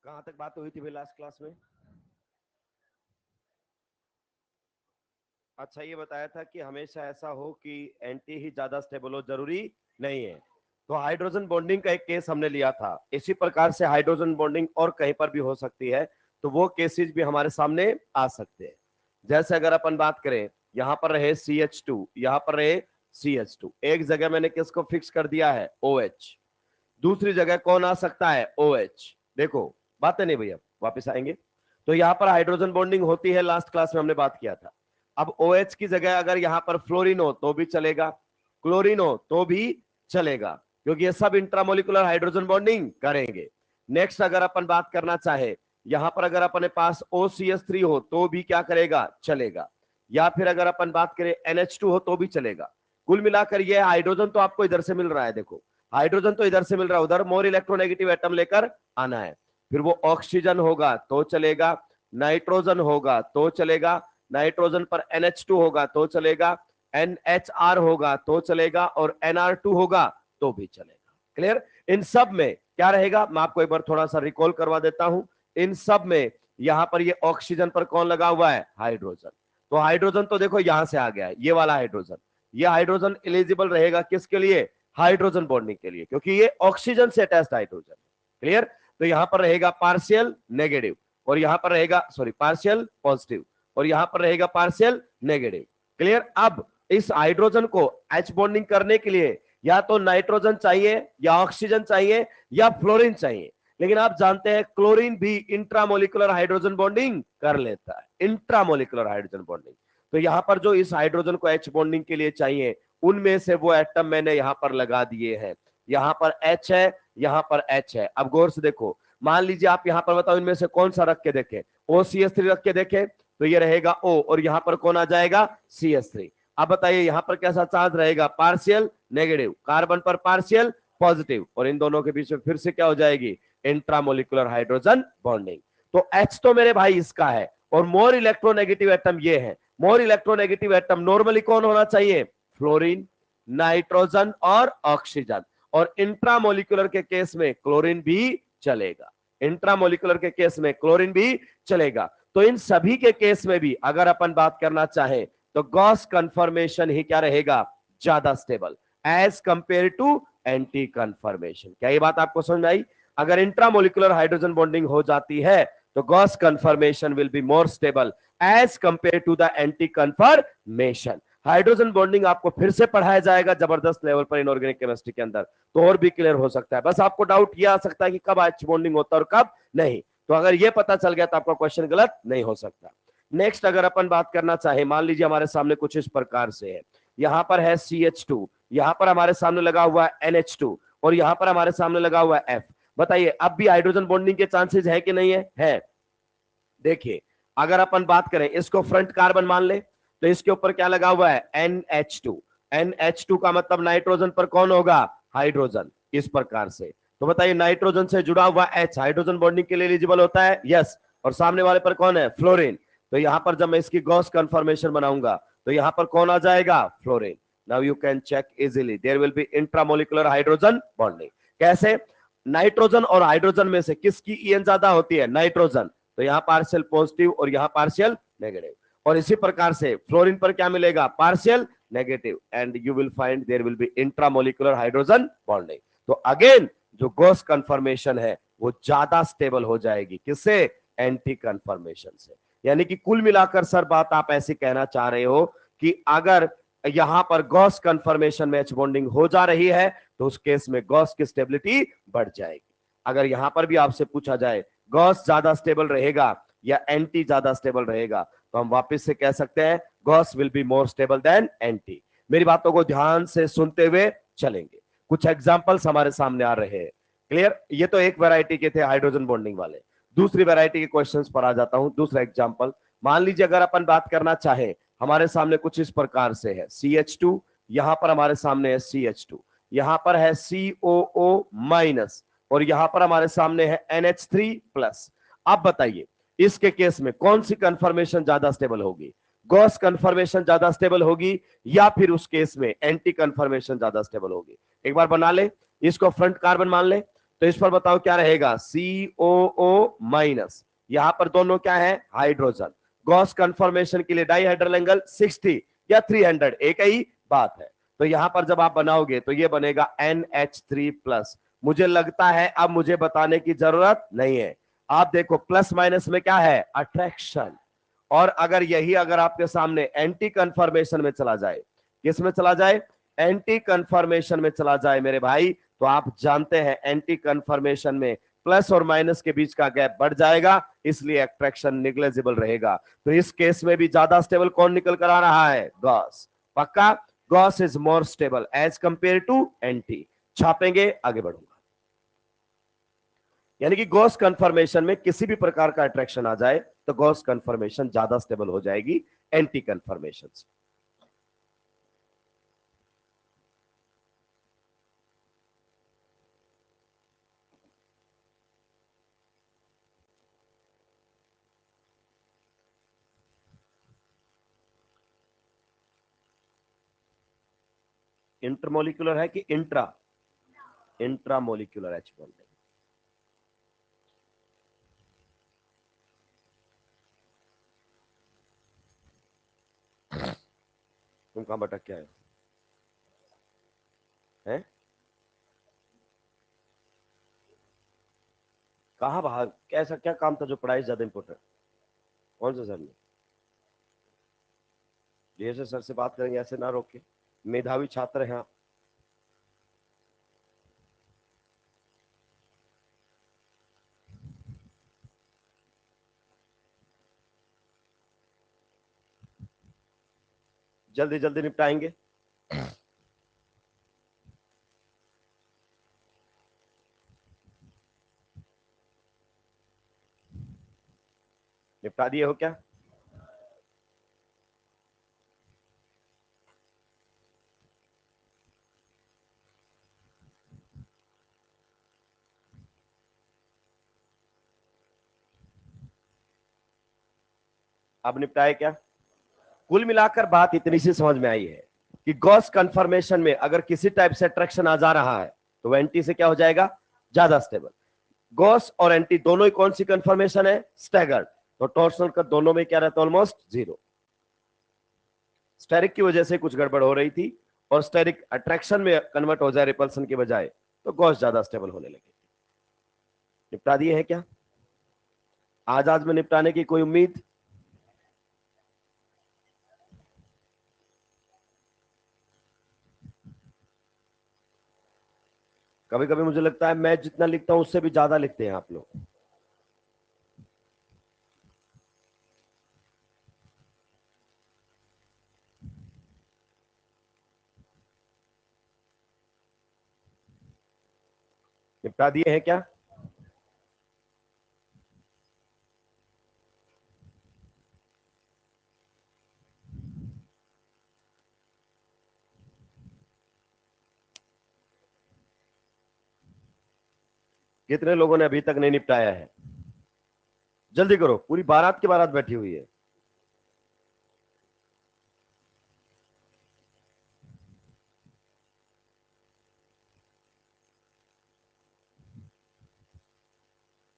कहां तक बात हुई थी भाई लास्ट क्लास में? अच्छा, ये बताया था कि हमेशा ऐसा हो कि एंटी ही ज्यादा स्टेबल हो, जरूरी नहीं है। तो हाइड्रोजन बॉन्डिंग का एक केस हमने लिया था। इसी प्रकार से हाइड्रोजन बॉन्डिंग और कहीं पर भी हो सकती है, तो वो केसेस भी हमारे सामने आ सकते हैं। जैसे अगर अपन बात करें, यहां पर रहे CH2, यहां पर रहे CH2, एक जगह मैंने किसको फिक्स कर दिया है, OH। दूसरी जगह कौन आ सकता है, OH। देखो, बात है नहीं भैया, वापस आएंगे। तो यहां पर हाइड्रोजन बॉन्डिंग होती है, लास्ट क्लास में हमने बात किया था। अब OH की जगह अगर यहां पर फ्लोरीन हो तो भी चलेगा, क्लोरीन हो तो भी चलेगा, क्योंकि ये सब इंट्रामोलिकुलर हाइड्रोजन बॉन्डिंग करेंगे। नेक्स्ट अगर अपन बात करना चाहे, यहां पर अगर अपने पास OCH3 हो तो भी क्या करेगा, चलेगा। या फिर अगर अपन बात करें NH2 हो तो भी चलेगा। कुल मिलाकर ये हाइड्रोजन तो आपको इधर से मिल रहा है, देखो हाइड्रोजन तो इधर से मिल रहा है, उधर मोर इलेक्ट्रोनेगेटिव एटम लेकर आना है। फिर वो ऑक्सीजन होगा तो चलेगा, नाइट्रोजन होगा तो चलेगा, नाइट्रोजन पर NH2 होगा तो चलेगा, NHR होगा तो चलेगा, और NR2 होगा तो भी चलेगा। क्लियर? इन सब में क्या रहेगा, मैं आपको एक बार थोड़ा सा रिकॉल करवा देता हूं। इन सब में यहां पर ये ऑक्सीजन पर कौन लगा हुआ है, हाइड्रोजन। तो हाइड्रोजन तो देखो यहां से आ गया है, ये वाला हाइड्रोजन। ये हाइड्रोजन एलिजिबल रहेगा किसके लिए, हाइड्रोजन बॉन्डिंग के लिए, क्योंकि ये ऑक्सीजन से अटैच्ड हाइड्रोजन। क्लियर? तो यहां पर रहेगा पार्शियल नेगेटिव, और यहां पर रहेगा सॉरी पार्शियल पॉजिटिव, और यहां पर रहेगा पार्शियल नेगेटिव। क्लियर? अब इस हाइड्रोजन को H बॉन्डिंग करने के लिए या तो नाइट्रोजन चाहिए, या ऑक्सीजन चाहिए, या फ्लोरीन चाहिए। लेकिन आप जानते हैं क्लोरीन भी इंट्रामोलिकुलर हाइड्रोजन बॉन्डिंग कर लेता है, इंट्रामोलिकुलर हाइड्रोजन बॉन्डिंग। तो यहां पर जो इस हाइड्रोजन को H बॉन्डिंग के लिए चाहिए, उनमें से वो एटम मैंने यहां पर लगा दिए हैं। यहां पर H है, यहां पर H है। अब गौर से देखो, मान लीजिए आप यहां पर बताओ इनमें से कौन सा रख के देखें, OCH3 रख के देखें तो ये रहेगा O, और यहां पर कौन आ जाएगा, CH3। अब बताइए यहां पर कैसा चार्ज रहेगा, पार्शियल नेगेटिव, कार्बन पर पार्शियल पॉजिटिव, और इन दोनों के बीच में फिर से क्या हो जाएगी, इंट्रामोलिकुलर हाइड्रोजन बॉन्डिंग। तो H तो मेरे भाई इसका है, और मोर इलेक्ट्रोनेगेटिव एटम ये है। मोर इलेक्ट्रोनेगेटिव एटम नॉर्मली कौन होना चाहिए, फ्लोरीन, नाइट्रोजन और ऑक्सीजन। और इंट्रामोलिकुलर के केस में क्लोरीन भी चलेगा, इंट्रामोलिकुलर के केस में क्लोरीन भी चलेगा। तो इन सभी के केस में भी अगर अपन बात करना चाहें तो गॉस कन्फर्मेशन ही क्या रहेगा, ज्यादा stable as compare to anti conformation. क्या ये बात आपको समझ में आई? अगर इंट्रामोलिकुलर हाइड्रोजन बॉन्डिंग हो जाती है तो gauche conformation will be more stable as compare to the anti conformation. Hydrogen bonding आपको फिर से पढ़ाया जाएगा जबरदस्त लेवल पर इनऑर्गेनिक केमिस्ट्री के अंदर, तो और भी क्लियर हो सकता है। बस आपको डाउट ये आ सकता है कि कब H बॉन्डिंग होता है और कब नहीं। तो अगर ये पता चल गया तो आपका क्वेश्चन गलत नहीं हो सकता। नेक्स्ट अगर अपन बात करना चाहे, मान लीजिए हमारे सामने कुछ इस प्रकार से है, यहां पर है CH2, यहां पर हमारे सामने लगा हुआ है NH2, और यहां पर हमारे सामने लगा हुआ है F। बताइए अब भी हाइड्रोजन बॉन्डिंग के चांसेस है कि नहीं है? है। देखिए अगर अपन बात करें, इसको फ्रंट कार्बन मान ले, तो इसके ऊपर क्या लगा हुआ है, NH2। NH2 का मतलब नाइट्रोजन पर कौन होगा, हाइड्रोजन, इस प्रकार से। तो बताइए नाइट्रोजन से जुड़ा हुआ H हाइड्रोजन बॉन्डिंग के लिए एलिजिबल होता है, यस। और सामने वाले पर कौन है, फ्लोरीन। तो यहां पर जब मैं इसकी गॉस कन्फर्मेशन बनाऊंगा तो यहां पर कौन आ जाएगा, fluorine. Now you can check easily, there will be intramolecular hydrogen bonding. कैसे? नाइट्रोजन और हाइड्रोजन में से किसकी EN ज्यादा होती है, नाइट्रोजन। तो यहां पार्शियल पॉजिटिव और यहां पार्शियल नेगेटिव। और इसी प्रकार से फ्लोरीन पर क्या मिलेगा, partial negative, and you will find there will be intramolecular hydrogen bonding. तो अगेन जो गॉस कन्फर्मेशन है वो ज्यादा स्टेबल हो जाएगी, किससे, एंटी कन्फर्मेशन से। यानी कि कुल मिलाकर सर बात आप ऐसी कहना चाह रहे हो कि अगर यहां पर गॉस कन्फर्मेशन में H बॉन्डिंग हो जा रही है तो उस केस में गॉस की स्टेबिलिटी बढ़ जाएगी। अगर यहां पर भी आपसे पूछा जाए गॉस ज्यादा स्टेबल रहेगा या एंटी ज्यादा स्टेबल रहेगा, तो हम वापस से कह सकते हैं Gauss will be more stable then anti. मेरी बातों को ध्यान से सुनते हुए चलेंगे, कुछ एग्जांपल्स हमारे सामने आ रहे हैं। क्लियर? ये तो एक वैरायटी के थे हाइड्रोजन बॉन्डिंग वाले। दूसरी वैरायटी के क्वेश्चंस पर आ जाता हूं। दूसरा एग्जांपल, मान लीजिए अगर अपन बात करना चाहे, हमारे सामने कुछ इस प्रकार से है CH2, यहां पर हमारे सामने है CH2, यहां पर है COO माइनस, और यहां पर हमारे सामने है NH3 प्लस। अब बताइए इसके केस में कौन सी कंफर्मेशन ज्यादा स्टेबल होगी, गॉस कंफर्मेशन ज्यादा स्टेबल होगी या फिर उस केस में एंटी कंफर्मेशन ज्यादा स्टेबल होगी? एक बार बना ले, इसको फ्रंट कार्बन मान ले, तो इस पर बताओ क्या रहेगा, COO माइनस, यहां पर दोनों क्या है, हाइड्रोजन। गॉस कन्फर्मेशन के लिए डाइहाइड्रल एंगल 60 या 300 एक ही बात है। तो यहां पर जब आप बनाओगे तो ये बनेगा NH3+। मुझे लगता है अब मुझे बताने की जरूरत नहीं है। आप देखो प्लस माइनस में क्या है, अट्रैक्शन। और अगर यही अगर आपके सामने एंटी कन्फर्मेशन में चला जाए, किस में चला जाए, एंटी कन्फर्मेशन में चला जाए मेरे भाई, तो आप जानते हैं एंटी कन्फर्मेशन में प्लस और माइनस के बीच का गैप बढ़ जाएगा, इसलिए अट्रैक्शन निग्लेजिबल रहेगा। तो इस केस में भी ज्यादा स्टेबल कौन निकल कर आ रहा है, गॉस। पक्का, gauche is more stable as compare to anti. छापेंगे, आगे बढ़ूंगा। यानी कि गॉस कन्फर्मेशन में किसी भी प्रकार का अट्रैक्शन आ जाए तो गॉस कन्फर्मेशन ज्यादा स्टेबल हो जाएगी एंटी कन्फर्मेशन से। इंटरमोलिकुलर है कि इंट्रा, इंट्रामोलिकुलर H बॉन्ड। तुम कहां भटक के आए हैं? कहां बाहर, ऐसा क्या काम था जो पढ़ाई ज्यादा इंपॉर्टेंट? कौन सा सर ने? जैसे सर से बात करेंगे ऐसे ना रोके, मेधावी छात्र हैं आप। जल्दी जल्दी निपटाएंगे। निपटा दिए हो क्या? अब निपटाए क्या? कुल मिलाकर बात इतनी सी समझ में आई है कि गॉस कन्फर्मेशन में अगर किसी टाइप से अट्रैक्शन आ जा रहा है तो एंटी से क्या हो जाएगा, ज्यादा स्टेबल। गॉस और एंटी दोनों ही कौन सी कन्फर्मेशन है, स्टैगर्ड। तो टॉर्शनल का दोनों में क्या रहता है, ऑलमोस्ट जीरो। स्टेरिक की वजह से कुछ गड़बड़ हो रही थी और स्टेरिक अट्रैक्शन में कन्वर्ट हो जाए रिपल्सन के बजाय, तो गॉस ज्यादा स्टेबल होने लगे। निपटा दिए हैं क्या? आज में निपटाने की कोई उम्मीद? कभी कभी मुझे लगता है मैं जितना लिखता हूं उससे भी ज्यादा लिखते हैं आप लोग। निपटा दिए हैं क्या? कितने लोगों ने अभी तक नहीं निपटाया है? जल्दी करो, पूरी बारात की बारात बैठी हुई है।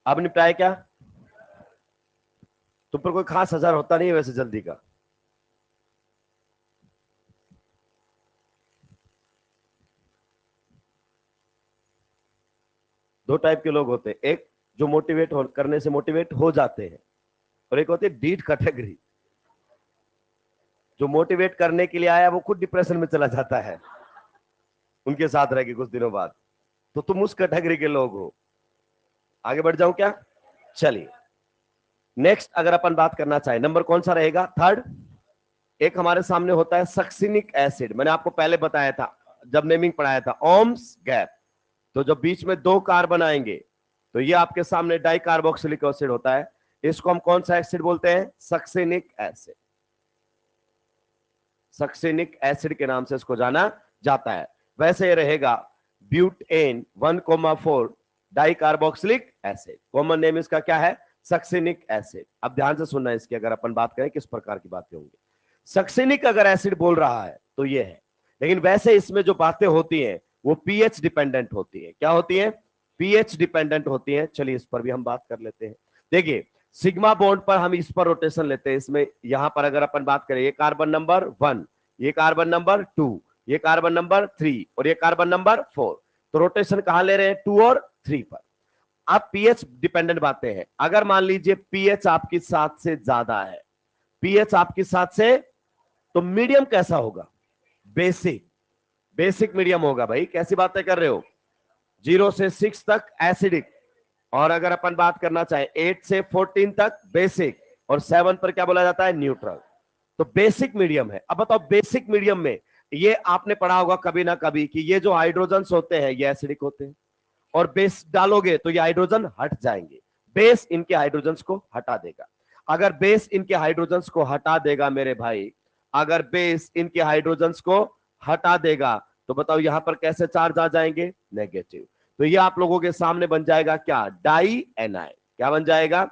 अब निपटाए क्या? तुम पर कोई खास असर होता नहीं है वैसे जल्दी का। दो टाइप के लोग होते हैं, एक जो करने से मोटिवेट हो जाते हैं, और एक होती है डीट कैटेगरी। जो मोटिवेट करने के लिए आया वो खुद डिप्रेशन में चला जाता है उनके साथ रह के कुछ दिनों बाद। तो तुम उस कैटेगरी के लोग हो। आगे बढ़ जाऊं क्या? चलिए, नेक्स्ट अगर अपन बात करना चाहे, नंबर कौन सा रहेगा, थर्ड। एक हमारे सामने होता है सक्सिनिक एसिड। मैंने आपको पहले बताया था जब नेमिंग पढ़ाया था, ओम्स गैप। तो जब बीच में दो कार्बन आएंगे तो ये आपके सामने डाई कार्बोक्सिलिक एसिड होता है। इसको हम कौन सा एसिड बोलते हैं, सक्सिनिक एसिड। सक्सिनिक एसिड के नाम से इसको जाना जाता है। वैसे ये रहेगा butane 1,4 di carboxylic acid. Common name इसका क्या है, सक्सिनिक एसिड। अब ध्यान से सुनना इसकी, अगर अपन बात करें किस प्रकार की बातें होंगी। सक्सिनिक अगर एसिड बोल रहा है तो ये है, लेकिन वैसे इसमें जो बातें होती हैं वो पीएच डिपेंडेंट होती है। क्या होती है, पीएच डिपेंडेंट होती हैं। चलिए इस पर भी हम बात कर लेते हैं। देखिए सिग्मा बॉन्ड पर हम इस पर रोटेशन लेते हैं। इसमें यहां पर अगर अपन बात करें, ये कार्बन नंबर 1, ये कार्बन नंबर 2, ये कार्बन नंबर 3 और ये कार्बन नंबर 4, तो रोटेशन कहां ले रहे हैं, 2 और 3 पर। अब पीएच डिपेंडेंट बातें हैं। अगर मान लीजिए पीएच आपकी 7 से ज्यादा है, पीएच आपकी 7 से, तो मीडियम कैसा होगा, बेसिक, बेसिक मीडियम होगा। भाई कैसी बातें कर रहे हो, 0 से 6 तक एसिडिक, और अगर अपन बात करना चाहे 8 से 14 तक बेसिक, और 7 पर क्या बोला जाता है, न्यूट्रल। तो बेसिक मीडियम है। अब बताओ बेसिक मीडियम में ये आपने पढ़ा होगा कभी ना कभी कि ये जो हाइड्रोजन्स होते हैं ये एसिडिक होते हैं, और बेस डालोगे तो ये हाइड्रोजन हट जाएंगे। बेस इनके हाइड्रोजन्स को हटा देगा। अगर बेस इनके हाइड्रोजन्स को हटा देगा मेरे भाई, अगर बेस इनके हाइड्रोजन्स को हटा देगा, तो बताओ यहां पर कैसे चार्ज आ जाएंगे, नेगेटिव। तो ये आप लोगों के सामने बन जाएगा क्या, डाई एनाइन। क्या बन जाएगा,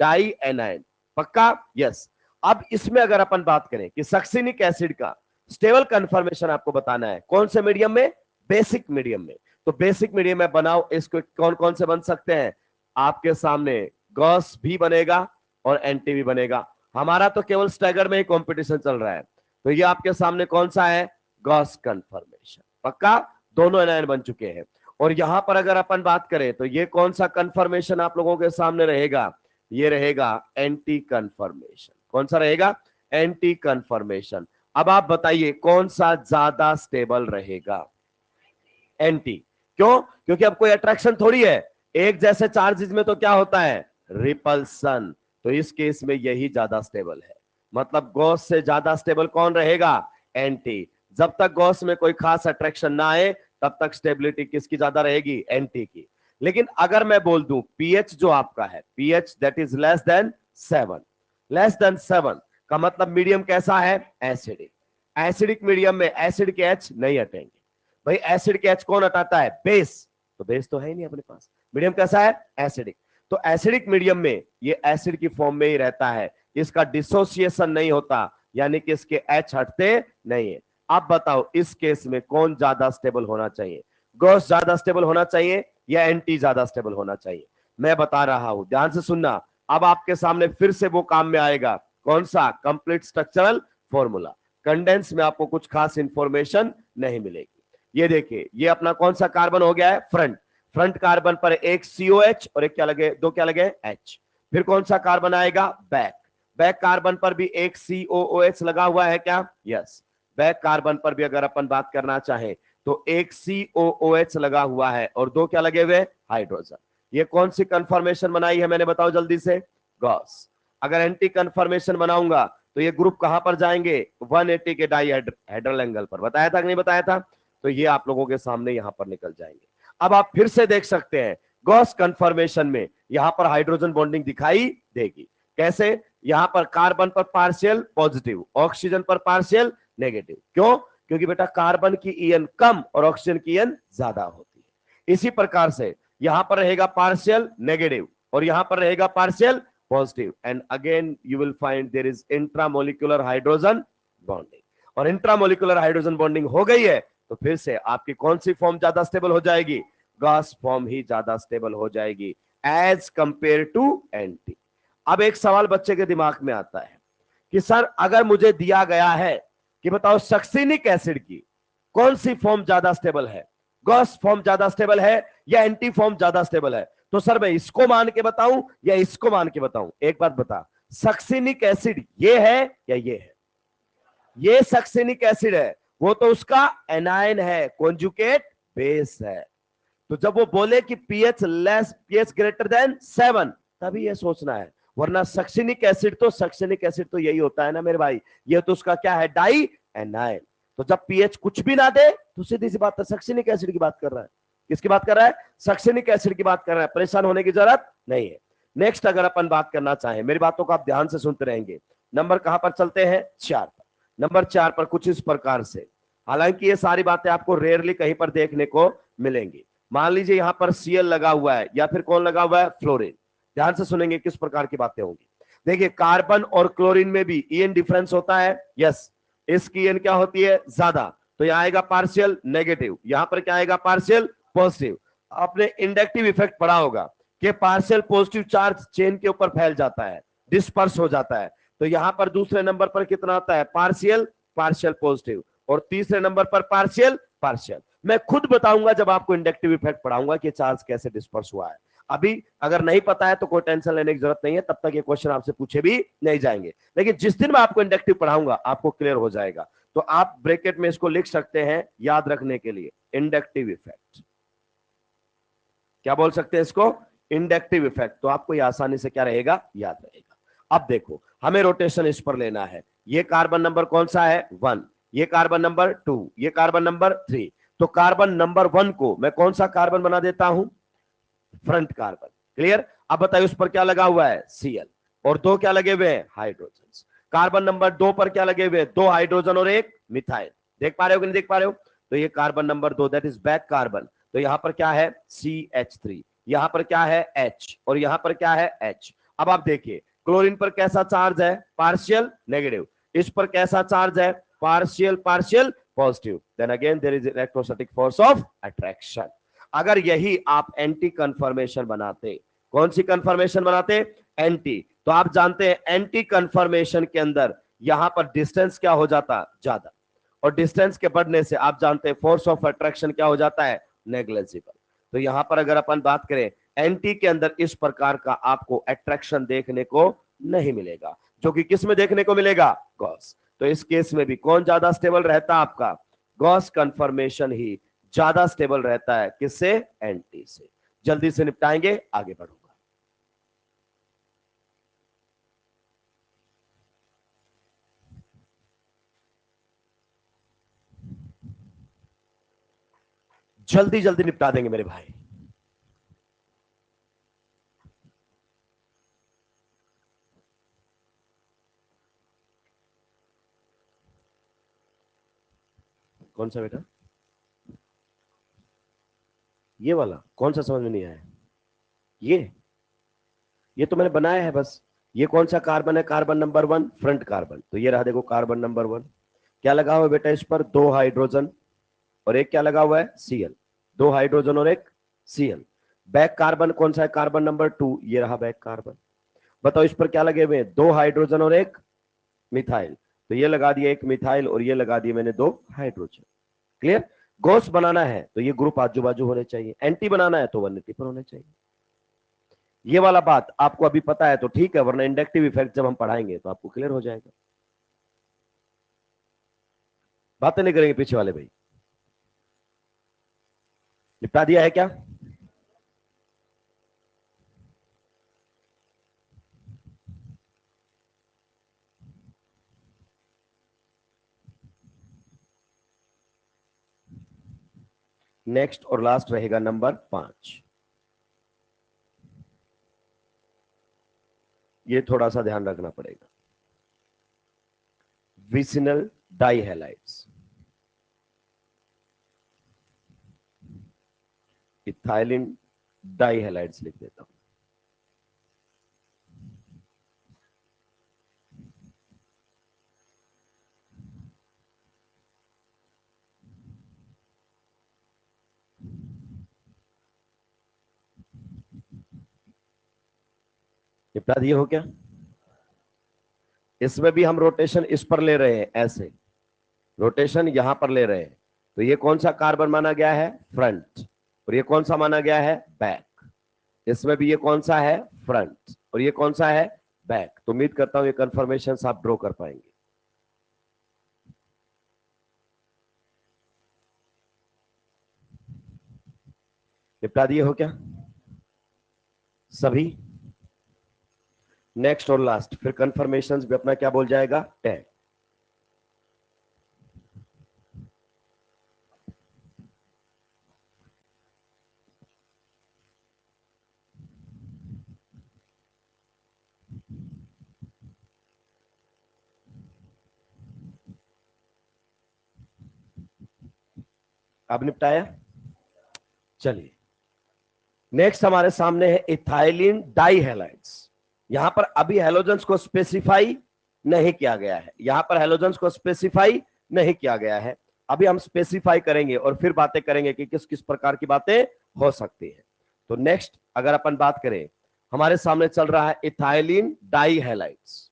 डाई एनाइन। पक्का, यस। अब इसमें अगर अपन बात करें कि सक्सिनिक एसिड का स्टेबल कंफर्मेशन आपको बताना है, कौन से मीडियम में, बेसिक मीडियम में। तो बेसिक मीडियम में बनाओ, इसको कौन कौन से बन सकते हैं आपके सामने, गॉस भी बनेगा और एंटी भी बनेगा। हमारा तो केवल स्टैगर में ही कंपटीशन चल रहा है, तो ये आपके सामने कौन सा है, गॉस कंफर्मेशन। पक्का, दोनों एनायन बन चुके हैं। और यहां पर अगर अपन बात करें तो ये कौन सा कंफर्मेशन आप लोगों के सामने रहेगा, ये रहेगा एंटी कंफर्मेशन। कौन सा रहेगा, एंटी कंफर्मेशन। अब आप बताइए कौन सा ज्यादा स्टेबल रहेगा, एंटी। क्यों, क्योंकि अब कोई अट्रैक्शन थोड़ी है, एक जैसे चार्जेस में तो क्या होता है, रिपल्सन। तो इस केस में यही ज्यादा स्टेबल है। मतलब गॉस से ज्यादा स्टेबल कौन रहेगा, एंटी। जब तक गॉस में कोई खास अट्रैक्शन ना आए तब तक स्टेबिलिटी किसकी ज्यादा रहेगी, एंटी की। लेकिन अगर मैं बोल दूं पीएच जो आपका है, pH that is less than 7, less than 7 का मतलब मीडियम कैसा है, एसिडिक। एसिडिक मीडियम में एसिड के एच नहीं हटेंगे। भाई एसिड के एच कौन हटाता है, बेस। तो बेस तो है ही नहीं अपने पास, मीडियम कैसा है, एसिडिक। तो एसिडिक मीडियम में ये एसिड की फॉर्म में ही रहता है, इसका डिसोसिएशन नहीं होता, यानी कि इसके एच हटते नहीं है। अब बताओ इस केस में कौन ज्यादा स्टेबल होना चाहिए, गॉस ज्यादा स्टेबल होना चाहिए या एंटी ज्यादा स्टेबल होना चाहिए। मैं बता रहा हूं, ध्यान से सुनना। अब आपके सामने फिर से वो काम में आएगा, कौन सा, कंप्लीट स्ट्रक्चरल फॉर्मूला। कंडेंस में आपको कुछ खास इंफॉर्मेशन नहीं मिलेगी। ये देखिए, ये अपना कौन सा कार्बन हो गया है, फ्रंट। फ्रंट कार्बन पर एक COH और एक क्या लगे, दो क्या लगे, H। फिर कौन सा कार्बन आएगा, बैक। बैक कार्बन पर भी एक COOH लगा हुआ है क्या, यस। बैक कार्बन पर भी अगर अपन बात करना चाहें तो एक COOH लगा हुआ है और दो क्या लगे हुए, हाइड्रोजन। ये कौन सी कंफर्मेशन बनाई है मैंने, बताओ जल्दी से, गॉस। अगर एंटी कंफर्मेशन बनाऊंगा तो ये ग्रुप कहां पर जाएंगे, 180 के डाइहेड्रल एंगल पर। बताया था कि नहीं बताया था, तो ये आप लोगों के सामने यहां पर निकल जाएंगे। अब आप फिर से देख सकते हैं गॉस कंफर्मेशन में यहां पर हाइड्रोजन बॉन्डिंग दिखाई देगी। कैसे, यहां पर कार्बन पर पार्शियल पॉजिटिव, ऑक्सीजन पर पार्शियल नेगेटिव। क्यों, क्योंकि बेटा कार्बन की ईएन कम और ऑक्सीजन की ईएन ज्यादा होती है। इसी प्रकार से यहां पर रहेगा पार्शियल नेगेटिव और यहां पर रहेगा partial positive, and again you will find there is intramolecular hydrogen bonding. और इंट्रामोलिकुलर हाइड्रोजन बॉन्डिंग हो गई है तो फिर से आपकी कौन सी फॉर्म ज्यादा स्टेबल हो जाएगी, गॉस फॉर्म ही ज्यादा स्टेबल हो जाएगी एज कंपेयर टू एंटी। अब एक सवाल बच्चे के दिमाग में आता है कि सर अगर मुझे दिया गया है कि बताओ सक्सिनिक एसिड की कौन सी फॉर्म ज्यादा स्टेबल है, गॉस फॉर्म ज्यादा स्टेबल है या एंटी फॉर्म ज्यादा स्टेबल है, तो सर मैं इसको मान के बताऊं या इसको मान के बताऊं। एक बात बता, सक्सिनिक एसिड ये है या ये है, ये सक्सिनिक एसिड है, वो तो उसका एनायन है, कॉन्जुगेट बेस है। तो जब वो बोले कि pH less, pH greater than 7, तभी ये सोचना है। वरना सक्सिनिक एसिड तो यही होता है ना मेरे भाई, ये तो उसका क्या है, डाई एनायन। तो जब पीएच कुछ भी ना दे तो सीधी सी बात है, सक्सिनिक एसिड की बात कर रहा है। किसकी बात कर रहा है, सक्सिनिक एसिड की बात कर रहा है। परेशान होने की जरूरत नहीं है। नेक्स्ट अगर अपन बात करना चाहें, मेरी बातों को आप ध्यान से सुनते रहेंगे। नंबर कहां पर चलते हैं, 4 पर। नंबर 4 पर कुछ इस प्रकार से, हालांकि ये सारी बातें आपको रेयरली कहीं पर देखने को मिलेंगी। मान लीजिए यहां पर Cl लगा हुआ है या फिर कौन लगा हुआ है, फ्लोरीन। ध्यान से सुनेंगे किस प्रकार की बातें होंगी। देखिए कार्बन और क्लोरीन में भी ईएन डिफरेंस होता है, यस। इसकी ईएन क्या होती है, ज्यादा, तो यहां आएगा पार्शियल नेगेटिव, यहां पर क्या आएगा, पार्शियल पॉजिटिव। आपने इंडक्टिव इफेक्ट पढ़ा होगा कि पार्शियल पॉजिटिव चार्ज चेन के ऊपर फैल जाता है, डिस्पर्स हो जाता है। तो यहां पर दूसरे नंबर पर कितना आता है, पार्शियल पार्शियल पॉजिटिव, और तीसरे नंबर पर पार्शियल पार्शियल। मैं खुद बताऊंगा जब आपको इंडक्टिव इफेक्ट पढ़ाऊंगा कि चार्ज कैसे डिस्पर्स हुआ है। अभी अगर नहीं पता है तो कोई टेंशन लेने की जरूरत नहीं है, तब तक ये क्वेश्चन आपसे पूछे भी नहीं जाएंगे। लेकिन जिस दिन मैं आपको इंडक्टिव पढ़ाऊंगा आपको क्लियर हो जाएगा। तो आप ब्रैकेट में इसको लिख सकते हैं याद रखने के लिए, इंडक्टिव इफेक्ट। क्या बोल सकते हैं इसको, इंडक्टिव इफेक्ट। तो आपको ये आसानी से क्या रहेगा, याद रहेगा। अब देखो हमें रोटेशन इस पर लेना है। ये कार्बन नंबर कौन सा है, 1, ये कार्बन नंबर 2, ये कार्बन नंबर 3। तो कार्बन नंबर 1 को मैं कौन सा कार्बन बना देता हूं, फ्रंट कार्बन। क्लियर। अब बताइए उस पर क्या लगा हुआ है, Cl, और 2 क्या लगे हुए हैं, हाइड्रोजन। कार्बन नंबर 2 पर क्या लगे हुए हैं, 2 हाइड्रोजन और 1 मिथाइल। देख पा रहे हो कि नहीं देख पा रहे हो। तो ये carbon number 2 that is back carbon. तो यहां पर क्या है, CH3, यहां पर क्या है H, और यहां पर क्या है H। अब आप देखिए क्लोरीन पर कैसा चार्ज है, पार्शियल नेगेटिव। इस पर कैसा चार्ज है, partial partial positive. Then again there is electrostatic force of attraction. अगर यही आप एंटी कंफर्मेशन बनाते, कौन सी कंफर्मेशन बनाते, एंटी, तो आप जानते हैं एंटी कंफर्मेशन के अंदर यहां पर डिस्टेंस क्या हो जाता, ज्यादा, और डिस्टेंस के बढ़ने से आप जानते हैं फोर्स ऑफ अट्रैक्शन क्या हो जाता है, नेग्लिजिबल। तो यहां पर अगर अपन बात करें एंटी के अंदर इस प्रकार का आपको अट्रैक्शन देखने को नहीं मिलेगा, जो कि किस में देखने को मिलेगा, गॉस। तो इस केस में भी कौन ज्यादा स्टेबल रहता आपका, गॉस कंफर्मेशन ही ज्यादा स्टेबल रहता है, किससे, एंटी से। जल्दी से निपटाएंगे, आगे बढ़ूंगा। जल्दी जल्दी निपटा देंगे मेरे भाई। कौन सा बेटा, ये वाला कौन सा, समझ में नहीं आया। ये तो मैंने बनाया है बस। ये कौन सा कार्बन है, कार्बन नंबर 1, फ्रंट कार्बन। तो ये रहा देखो कार्बन नंबर 1, क्या लगा हुआ है बेटा इस पर, 2 हाइड्रोजन और एक क्या लगा हुआ है, Cl। 2 हाइड्रोजन और एक Cl। बैक कार्बन कौन सा है, कार्बन नंबर 2, ये रहा बैक कार्बन। बताओ इस पर क्या लगे हुए हैं, 2 हाइड्रोजन और एक मिथाइल। तो ये लगा दिया एक मिथाइल और ये लगा दिए मैंने 2 हाइड्रोजन। क्लियर। गॉस बनाना है तो ये ग्रुप आजू बाजू होने चाहिए, एंटी बनाना है तो 180 पर होने चाहिए। ये वाला बात आपको अभी पता है तो ठीक है, वरना इंडक्टिव इफेक्ट जब हम पढ़ाएंगे तो आपको क्लियर हो जाएगा। बातें नहीं करेंगे पीछे वाले भाई। निपटा दिया है क्या, नेक्स्ट और लास्ट रहेगा नंबर 5। ये थोड़ा सा ध्यान रखना पड़ेगा, विसिनल डाइहैलाइड्स, इथाइलिन डाइहैलाइड्स लिख देता हूं। निपटा दिए हो क्या। इसमें भी हम रोटेशन इस पर ले रहे हैं, ऐसे रोटेशन यहां पर ले रहे हैं। तो ये कौन सा कार्बन माना गया है, फ्रंट, और ये कौन सा माना गया है, बैक। इसमें भी ये कौन सा है, फ्रंट, और ये कौन सा है, बैक। तो उम्मीद करता हूं ये कंफर्मेशन आप ड्रॉ कर पाएंगे। निपटा दिए हो क्या सभी। नेक्स्ट और लास्ट, फिर कंफर्मेशंस भी अपना क्या बोल जाएगा, टैग। अब निपटाया। चलिए नेक्स्ट हमारे सामने है इथाइलिन डाइहैलाइड्स। यहां पर अभी हैलोजेंस को स्पेसिफाई नहीं किया गया है, यहां पर हैलोजेंस को स्पेसिफाई नहीं किया गया है। अभी हम स्पेसिफाई करेंगे और फिर बातें करेंगे कि किस किस प्रकार की बातें हो सकती है। तो नेक्स्ट अगर अपन बात करें, हमारे सामने चल रहा है इथाइलिन डाइहैलाइड्स,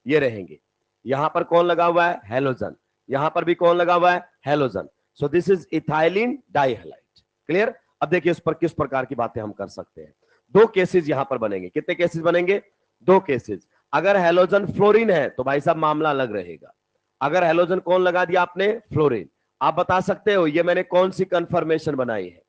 ये रहेंगे। यहां पर कौन लगा हुआ है? हेलोजन। यहां पर भी कौन लगा हुआ है? Halogen. So this is ethylene dihalide. Clear? अब देखिए इस पर किस प्रकार की बातें हम कर सकते हैं। दो केसेस यहां पर बनेंगे। कितने केसेस बनेंगे? दो केसेस। अगर हेलोजन फ्लोरीन है तो भाई साहब मामला अलग रहेगा। अगर हेलोजन कौन लगा दिया आपने? फ्लोरीन। आप बता सकते हो ये मैंने कौन सी कंफर्मेशन बनाई है?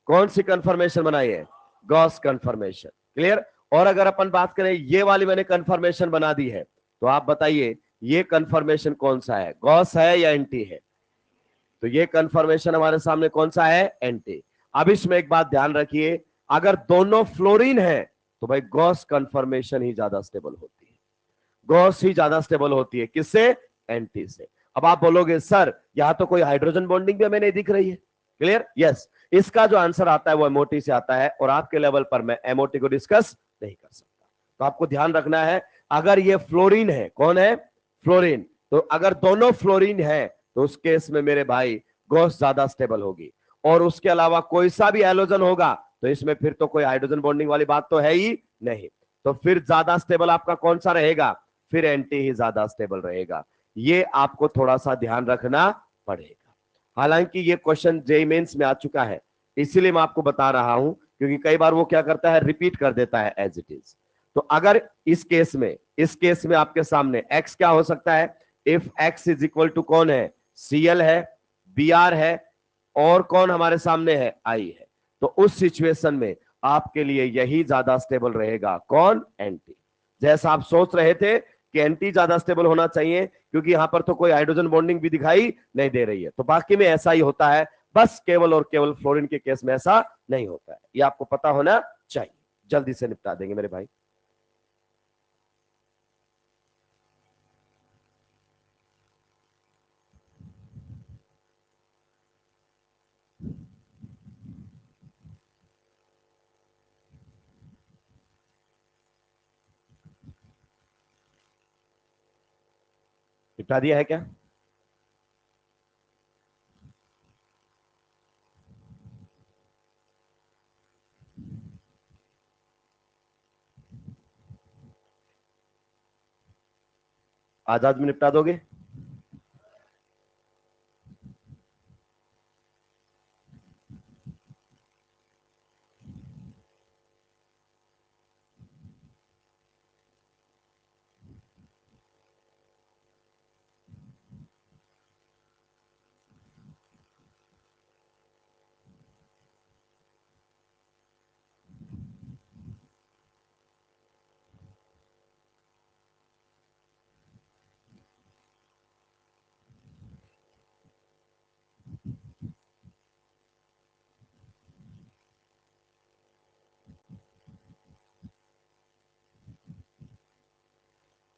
कौन सी कंफर्मेशन बनाई है? Gauss confirmation. क्लियर? और अगर अपन बात करें ये वाली मैंने कंफर्मेशन बना दी है, तो आप बताइए ये कंफर्मेशन कौन सा है? गॉस है या एंटी है? तो ये कंफर्मेशन हमारे सामने कौन सा है? एंटी। अब इसमें एक बात ध्यान रखिए, अगर दोनों फ्लोरीन है तो भाई गॉस कंफर्मेशन ही ज्यादा स्टेबल होती है। गॉस ही ज्यादा स्टेबल होती है। किससे? एंटी से। अब आप बोलोगे सर यहां तो कोई हाइड्रोजन बॉन्डिंग भी हमें नहीं दिख रही है। क्लियर? यस। इसका जो आंसर आता है वो एमओटी से आता है, और आपके लेवल पर मैं एमओटी को डिस्कस नहीं कर सकता। तो आपको ध्यान रखना है, अगर ये फ्लोरीन है, कौन है? फ्लोरीन। तो अगर दोनों फ्लोरीन है तो उस केस में मेरे भाई गॉस ज्यादा स्टेबल होगी। और उसके अलावा कोई सा भी हैलोजन होगा तो इसमें फिर तो कोई हाइड्रोजन बॉन्डिंग वाली बात तो है ही नहीं। तो फिर ज्यादा स्टेबल आपका कौन सा रहेगा? फिर एंटी ही ज्यादा स्टेबल रहेगा। ये आपको थोड़ा सा ध्यान रखना पड़ेगा। हालांकि ये क्वेश्चन जेईई मेंस में आ चुका है, इसीलिए मैं आपको बता रहा हूं, क्योंकि कई बार वो क्या करता है? रिपीट कर देता है एज इट इज। तो अगर इस केस में आपके सामने x क्या हो सकता है? If x is equal to कौन है? Cl है, Br है, और कौन हमारे सामने है? I है। तो उस सिचुएशन में आपके लिए यही ज्यादा स्टेबल रहेगा। कौन? एंटी। जैसा आप सोच रहे थे कि एंटी ज्यादा स्टेबल होना चाहिए, क्योंकि यहां पर तो कोई हाइड्रोजन बॉन्डिंग भी दिखाई नहीं दे रही है, तो बाकी में ऐसा ही होता है। बस केवल और केवल फ्लोरीन के केस में ऐसा नहीं होता है। ये आपको पता होना चाहिए। जल्दी से निपटा देंगे मेरे भाई। निपटा दिया है क्या? आजाद में निपटा दोगे?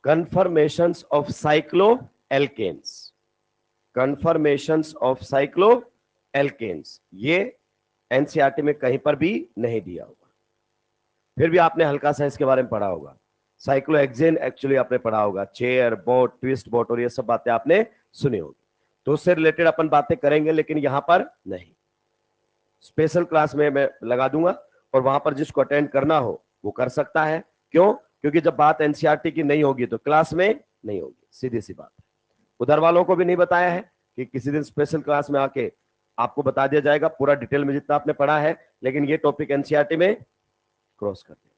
Conformations of cycloalkanes, conformations of cycloalkanes, ये एनसीईआरटी में कहीं पर भी नहीं दिया होगा। फिर भी आपने हल्का सा इसके बारे में पढ़ा होगा। साइक्लोहेक्सेन एक्चुअली आपने पढ़ा होगा, चेयर बोट, ट्विस्ट बोट, और ये सब बातें आपने सुनी होगी। तो उससे रिलेटेड अपन बातें करेंगे, लेकिन यहां पर नहीं। स्पेशल क्लास में मैं लगा दूंगा, और वहां पर जिसको अटेंड करना हो वो कर सकता है। क्यों? क्योंकि जब बात एनसीईआरटी की नहीं होगी तो क्लास में नहीं होगी, सीधी सी बात है। उधर वालों को भी नहीं बताया है कि किसी दिन स्पेशल क्लास में आके आपको बता दिया जाएगा पूरा डिटेल में जितना आपने पढ़ा है, लेकिन ये टॉपिक एनसीईआरटी में क्रॉस कर दिया।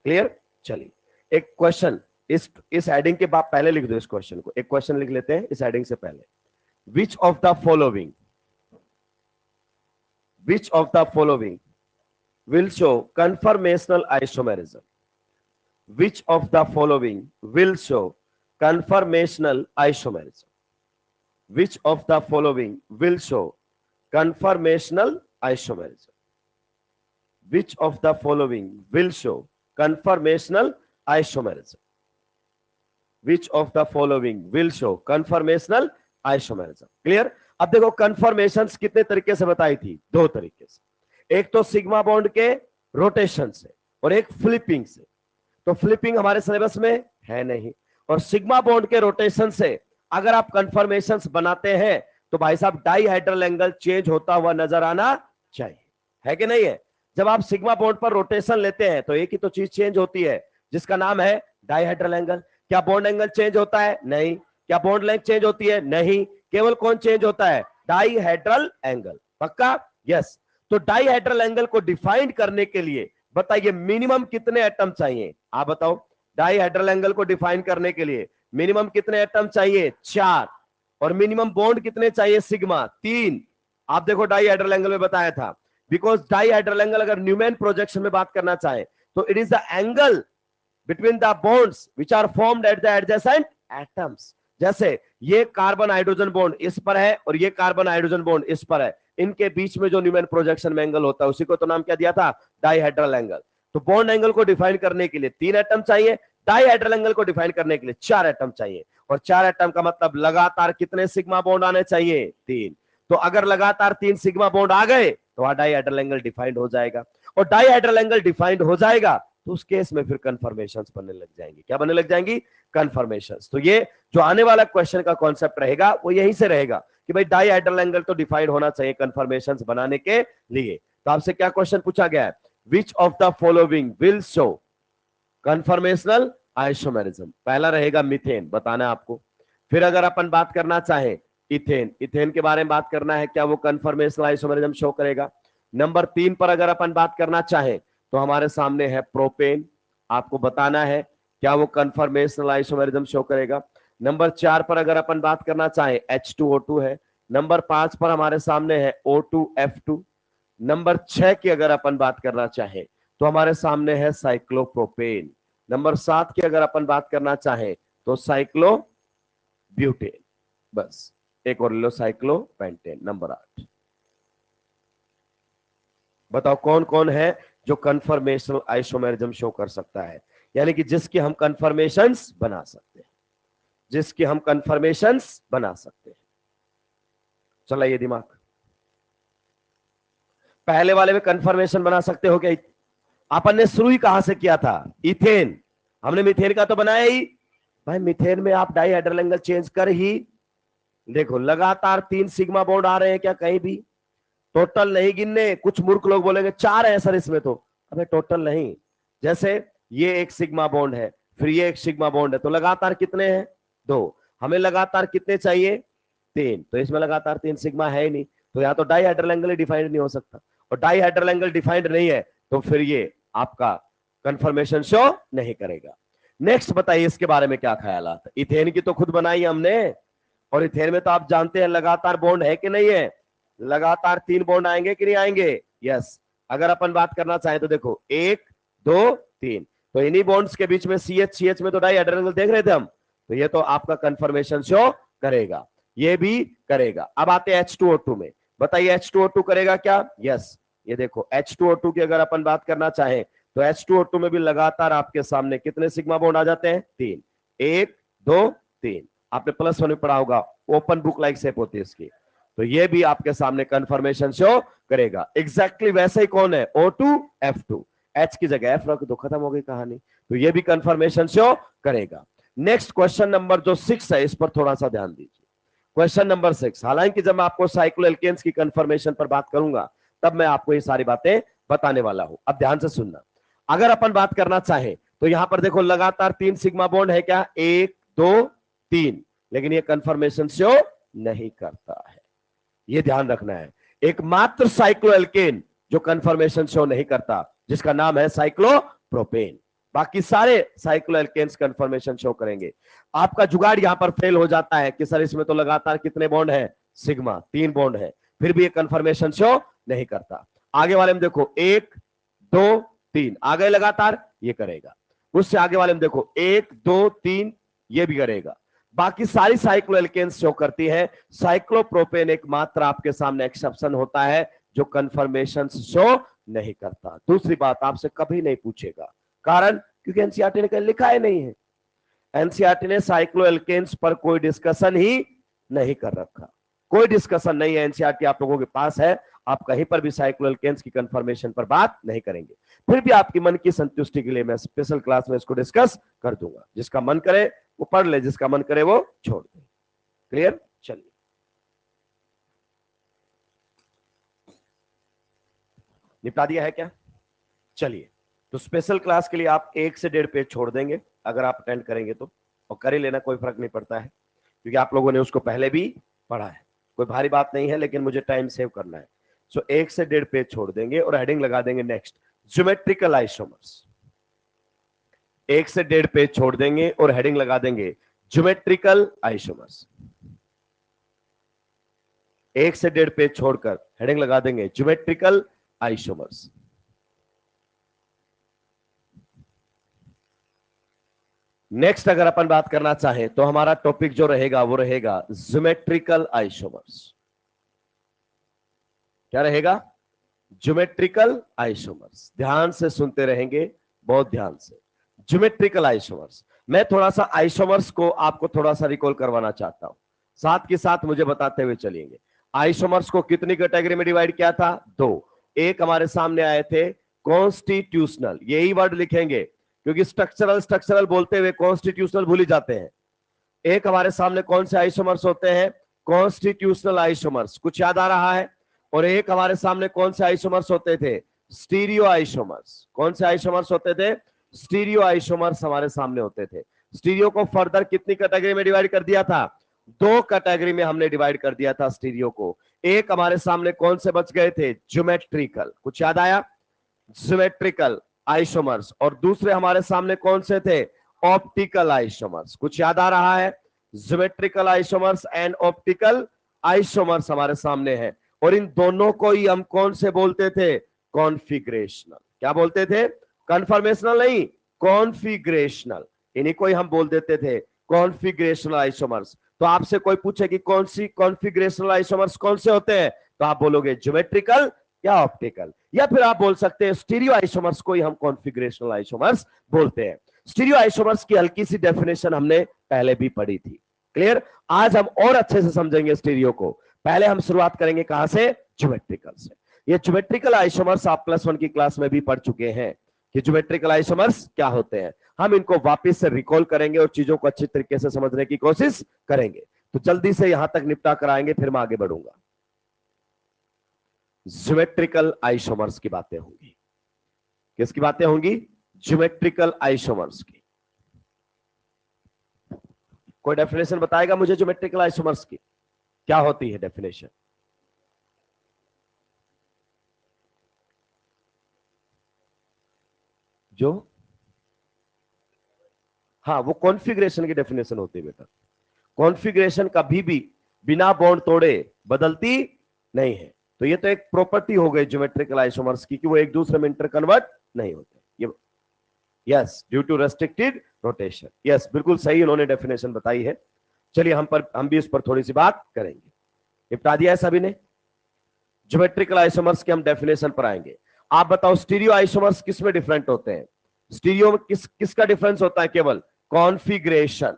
क्लियर? चलिए एक क्वेश्चन इस हेडिंग के बाद पहले लिख दो इस क्वेश्चन को। एक क्वेश्चन लिख लेते हैं इस हेडिंग से पहले। Which of the following will show conformational isomerism? Which of the following will show conformational isomerism? Which of the following will show conformational isomerism? Which of the following will show conformational isomerism? Which of the following will show conformational isomerism? Clear? अब देखो confirmations कितने तरीके से बताई थी? दो तरीके से। एक तो सिग्मा बॉन्ड के रोटेशन से, और एक फ्लिपिंग से। तो फ्लिपिंग हमारे सिलेबस में है नहीं, और सिग्मा बॉन्ड के रोटेशन से अगर आप कंफर्मेशंस बनाते हैं तो भाई साहब डाइहाइड्रल एंगल चेंज होता हुआ नजर आना चाहिए। है कि नहीं है? जब आप सिग्मा बॉन्ड पर रोटेशन लेते हैं तो एक ही तो चीज चेंज होती है जिसका नाम है डाइहेड्रल एंगल। क्या बॉन्ड एंगल चेंज होता है? नहीं। क्या बॉन्ड लेंथ चेंज होती है? नहीं। केवल कौन चेंज होता है? Dihedral angle. पक्का? यस। तो डाइहेड्रल एंगल को डिफाइन करने के लिए बताइए मिनिमम कितने एटम चाहिए? आप बताओ। डाइहेड्रल एंगल को डिफाइन करने के लिए मिनिमम कितने एटम चाहिए? 4। और मिनिमम बॉन्ड कितने चाहिए? सिग्मा 3। आप देखो डाइहेड्रल एंगल में बताया था, बिकॉज डाइहेड्रल एंगल अगर न्यूमैन प्रोजेक्शन में बात करना चाहे तो it is the angle between the bonds which are formed at the adjacent atoms. जैसे ये कार्बन हाइड्रोजन बॉन्ड इस पर है और ये कार्बन हाइड्रोजन बॉन्ड इस पर है, इनके बीच में जो न्यूमैन प्रोजेक्शन में एंगल होता है उसी को तो नाम क्या दिया था? Dihedral angle. तो बॉन्ड एंगल को डिफाइन करने के लिए 3 एटम चाहिए, डाइहेड्रल एंगल को डिफाइन करने के लिए 4 एटम चाहिए। और 4 एटम का मतलब लगातार कितने सिग्मा बॉन्ड आने चाहिए? 3। तो अगर लगातार 3 सिग्मा बॉन्ड आ गए तो डाइहेड्रल एंगल डिफाइंड हो जाएगा। और डाइहेड्रल एंगल डिफाइंड हो जाएगा तो उस केस में फिर कन्फर्मेशंस बनने लग जाएंगी। क्या बनने लग जाएंगी? कन्फर्मेशंस। तो ये जो आने वाला क्वेश्चन का कॉन्सेप्ट रहेगा वो यहीं से रहेगा कि भाई डाइहेड्रल एंगल तो डिफाइंड होना चाहिए कन्फर्मेशंस बनाने के लिए। तो आपसे क्या क्वेश्चन पूछा गया है? Which of the following will show conformational isomerism? पहला रहेगा मीथेन, बताना है आपको। फिर अगर अपन बात करना चाहें इथेन, इथेन के बारे में बात करना है, क्या वो कन्फर्मेशनल आइसोमेरिज्म शो करेगा? नंबर 3 पर अगर अपन बात करना चाहें तो हमारे सामने है प्रोपेन, आपको बताना है क्या वो कन्फर्मेशनल आइसोमेरिज्म शो करेगा? नंबर 4 पर अगर अपन बात करना चाहें H2O2 है। नंबर 5 पर हमारे सामने है O2F2। नंबर 6 की अगर अपन बात करना चाहें तो हमारे सामने है साइक्लोप्रोपेन। नंबर 7 की अगर अपन बात करना चाहें तो साइक्लोब्यूटेन। बस एक और ले लो, साइक्लोपेंटेन। नंबर 8। बताओ कौन कौन है जो कन्फर्मेशनल आइसोमेरिज्म शो कर सकता है, यानी कि जिसकी हम कन्फर्मेशंस बना सकते हैं, जिसकी हम कन्फर्मेशंस बना सकते हैं। चला ये दिमाग, पहले वाले में कन्फर्मेशन बना सकते हो क्या? अपन ने शुरू ही कहां से किया था? इथेन। हमने मीथेन का तो बनाया ही। भाई मीथेन में आप डाइहेड्रल एंगल चेंज कर ही देखो, लगातार 3 सिग्मा बॉन्ड आ रहे हैं क्या कहीं भी? टोटल नहीं गिनने। कुछ मूर्ख लोग बोलेंगे 4 है सर इसमें तो। अबे टोटल नहीं। जैसे ये एक सिग्मा बॉन्ड है, फिर ये एक सिग्मा बॉन्ड है, तो लगातार कितने हैं? 2। हमें लगातार कितने चाहिए? 3। तो इसमें लगातार 3 सिग्मा है ही नहीं, तो या तो डाइहेड्रल एंगल डिफाइंड नहीं हो सकता। और डाइहेड्रल एंगल डिफाइंड नहीं है तो फिर ये आपका कंफर्मेशन शो नहीं करेगा। नेक्स्ट बताइए इसके बारे में क्या ख्याल? इथेन की तो खुद बनाई हमने, और इथेन में तो आप जानते हैं लगातार बॉन्ड है कि नहीं है? लगातार 3 बॉन्ड आएंगे कि नहीं आएंगे? यस। अगर अपन बात करना चाहें तो देखो 1 2 3, तो इन्हीं बॉन्ड्स के बीच में CH में तो डाइहेड्रल एंगल देख रहे थे हम, तो ये तो आपका कंफर्मेशन शो करेगा, ये भी करेगा। अब आते हैं H2O2 में। बताइए H2O2 करेगा क्या? यस। ये देखो H2O2 की अगर अपन बात करना चाहें तो H2O2 में भी लगातार आपके सामने कितने सिग्मा बॉन्ड आ जाते हैं? 3। 1 2 3। आपने प्लस 1 में पढ़ा होगा, ओपन बुक लाइक शेप होती है इसकी। तो ये भी आपके सामने कंफर्मेशन शो करेगा। एग्जैक्टली वैसे ही कौन है? O2F2। H की जगह F रख दो, खत्म हो गई कहानी। तो ये भी कंफर्मेशन शो करेगा। नेक्स्ट क्वेश्चन नंबर जो 6 है, इस पर थोड़ा सा ध्यान दीजिए। क्वेश्चन नंबर 6, हालांकि जब मैं आपको साइक्लोएल्केन्स की कंफर्मेशन पर बात करूंगा तब मैं आपको ये सारी बातें बताने वाला हूं। अब ध्यान से सुनना। अगर अपन बात करना चाहें तो यहां पर देखो लगातार 3 सिग्मा बॉन्ड है क्या? 1 2 3, लेकिन ये कंफर्मेशन शो नहीं करता है, ये ध्यान रखना है। एकमात्र साइक्लोएल्केन जो कंफर्मेशन शो नहीं करता, जिसका नाम है साइक्लोप्रोपेन। बाकी सारे साइक्लोएल्केन्स कंफर्मेशन शो करेंगे। आपका जुगाड़ यहां पर फेल हो जाता है कि सर इसमें तो लगातार कितने बॉन्ड है? सिग्मा 3 बॉन्ड है, फिर भी ये कंफर्मेशन शो नहीं करता। आगे वाले में देखो 1 2 3 आ गए लगातार, ये करेगा। उससे आगे वाले में देखो 1 2 3, ये भी करेगा। बाकी सारी साइक्लोएल्केन्स शो करती है। साइक्लोप्रोपेन एकमात्र आपके सामने एक्सेप्शन होता है जो कंफर्मेशन शो नहीं करता। दूसरी बात, आपसे कभी नहीं पूछेगा, कारण क्योंकि एनसीईआरटी ने कहीं लिखा ही नहीं है। एनसीईआरटी ने साइक्लोएल्केन्स पर कोई डिस्कशन ही नहीं कर रखा, कोई डिस्कशन नहीं है एनसीईआरटी आप लोगों के पास है। आप कहीं पर भी साइक्लोएल्केन्स की कंफर्मेशन पर बात नहीं करेंगे। फिर भी आपकी मन की संतुष्टि के लिए मैं स्पेशल क्लास में इसको डिस्कस कर दूंगा। जिसका मन करे वो पढ़ ले, जिसका मन करे वो छोड़ दे। क्लियर? चलिए निपटा दिया है क्या? चलिए, तो स्पेशल क्लास के लिए आप 1 से 1.5 पेज छोड़ देंगे अगर आप अटेंड करेंगे तो, और कर ही लेना, कोई फर्क नहीं पड़ता है क्योंकि आप लोगों ने उसको पहले भी पढ़ा है, कोई भारी बात नहीं है, लेकिन मुझे टाइम सेव करना है। सो 1 से 1.5 पेज छोड़ देंगे और हेडिंग लगा देंगे नेक्स्ट ज्योमेट्रिकल आइसोमर्स। 1 से 1.5 पेज छोड़ देंगे और हेडिंग लगा देंगे ज्योमेट्रिकल आइसोमर्स। 1 से 1.5 पेज छोड़कर हेडिंग लगा देंगे ज्योमेट्रिकल आइसोमर्स। नेक्स्ट अगर अपन बात करना चाहें तो हमारा टॉपिक जो रहेगा वो रहेगा ज्योमेट्रिकल आइसोमर्स। क्या रहेगा? Geometrical isomers. ध्यान से सुनते रहेंगे, बहुत ध्यान से। ज्योमेट्रिकल आइसोमर्स, मैं थोड़ा सा आइसोमर्स को आपको थोड़ा सा रिकॉल करवाना चाहता हूं, साथ के साथ मुझे बताते हुए चलेंगे। आइसोमर्स को कितनी कैटेगरी में डिवाइड किया था? 2। एक हमारे सामने आए थे कॉन्स्टिट्यूशनल, यही वर्ड लिखेंगे क्योंकि स्ट्रक्चरल स्ट्रक्चरल बोलते हुए कॉन्स्टिट्यूशनल भूल ही जाते हैं। एक हमारे सामने कौन से आइसोमर्स होते हैं? कॉन्स्टिट्यूशनल आइसोमर्स, कुछ याद आ रहा है? और एक हमारे सामने कौन से आइसोमर्स होते थे? Stereo isomers. कौन से आइसोमर्स होते थे? स्टीरियो आइसोमर्स हमारे सामने होते थे। स्टीरियो को फर्दर कितनी कैटेगरी में डिवाइड कर दिया था? 2 कैटेगरी में हमने डिवाइड कर दिया था स्टीरियो को। एक हमारे सामने कौन से बच गए थे? ज्योमेट्रिकल, कुछ याद आया? Geometrical isomers. और दूसरे हमारे सामने कौन से थे? ऑप्टिकल आइसोमर्स, कुछ याद आ रहा है? Geometrical isomers and optical isomers हमारे सामने है, और इन दोनों को ही हम कौन से बोलते थे? कॉन्फिगरेशनल। क्या बोलते थे? कन्फर्मेशनल नहीं, कॉन्फिगरेशनल। इन्हीं को ही हम बोल देते थे कॉन्फिगरेशनल आइसोमर्स। तो आपसे कोई पूछे कि कौन सी कॉन्फिगरेशनल आइसोमर्स कौन से होते हैं, तो आप बोलोगे ज्योमेट्रिकल या ऑप्टिकल, या फिर आप बोल सकते हैं स्टीरियो आइसोमर्स को ही हम कॉन्फिगरेशनल आइसोमर्स बोलते हैं। स्टीरियो आइसोमर्स की हल्की सी डेफिनेशन हमने पहले भी पढ़ी थी। क्लियर? आज हम और अच्छे से समझेंगे स्टीरियो को। पहले हम शुरुआत करेंगे कहां से? ज्योमेट्रिकल से। ये ज्योमेट्रिकल आइसोमर्स आप +1 की क्लास में भी पढ़ चुके हैं कि ज्योमेट्रिकल आइसोमर्स क्या होते हैं। हम इनको वापस से रिकॉल करेंगे और चीजों को अच्छी तरीके से समझने की कोशिश करेंगे। तो जल्दी से यहां तक निपटा कराएंगे, फिर मैं आगे बढ़ूंगा। ज्योमेट्रिकल आइसोमर्स की बातें होंगी। किसकी बातें होंगी? ज्योमेट्रिकल आइसोमर्स की। कोई डेफिनेशन बताएगा मुझे ज्योमेट्रिकल आइसोमर्स की? क्या होती है डेफिनेशन? जो हाँ, वो कॉन्फ़िगरेशन की डेफिनेशन होती है बेटा। कॉन्फ़िगरेशन कभी भी बिना बॉन्ड तोड़े बदलती नहीं है। तो ये तो एक प्रॉपर्टी हो गई ज्योमेट्रिकल आइसोमर्स की कि वो एक दूसरे में इंटरकन्वर्ट नहीं होते। ये yes, due to restricted rotation. Yes, बिल्कुल सही उन्होंने डेफिनेशन बताई है। चलिए हम भी इस पर थोड़ी सी बात करेंगे। निपटा दिया है सभी ने? ज्योमेट्रिकल आइसोमर्स के हम डेफिनेशन पर आएंगे। आप बताओ स्टीरियो आइसोमर्स किस में डिफरेंट होते हैं? स्टीरियो में किसका डिफरेंस होता है? केवल कॉन्फिगरेशन।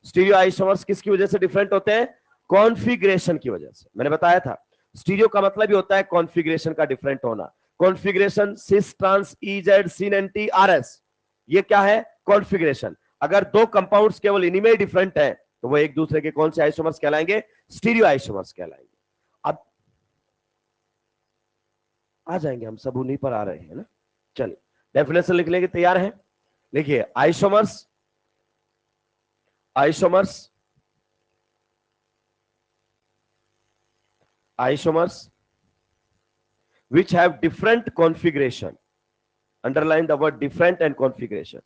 स्टीरियो आइसोमर्स किसकी वजह से डिफरेंट होते हैं? कॉन्फिगरेशन की वजह से। मैंने बताया था स्टीरियो का मतलब ही होता है कॉन्फिगरेशन का डिफरेंट होना। कॉन्फिगरेशन सिस ट्रांस इजेड सिन एन टी आर एस, ये क्या है? कॉन्फिगरेशन। अगर 2 कंपाउंड्स केवल इन्हीं में डिफरेंट है तो वो एक दूसरे के कौन से आइसोमर्स कहलाएंगे? स्टीरियो आइसोमर्स कहलाएंगे। अब आ जाएंगे, हम सब उन्हीं पर आ रहे हैं ना। चलिए डेफिनेशन लिखने के तैयार हैं? लिखिए isomers, isomers, isomers which have different configuration. Underline the word different and configuration.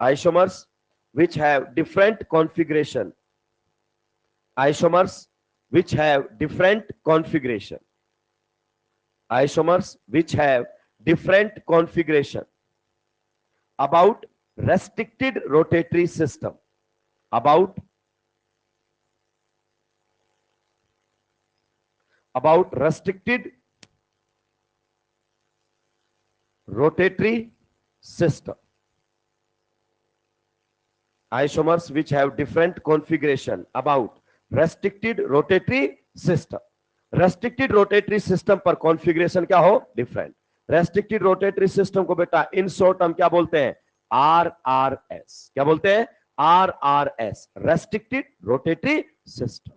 Isomers which have different configuration. Isomers which have different configuration. Isomers which have different configuration. About restricted rotatory system. About restricted rotatory system. Isomers which have different configuration. About restricted rotatory system. Restricted rotatory system पर configuration क्या हो? Different. Restricted rotatory system को बेटा in short हम क्या बोलते हैं? RRS। क्या बोलते हैं? RRS, restricted rotatory system.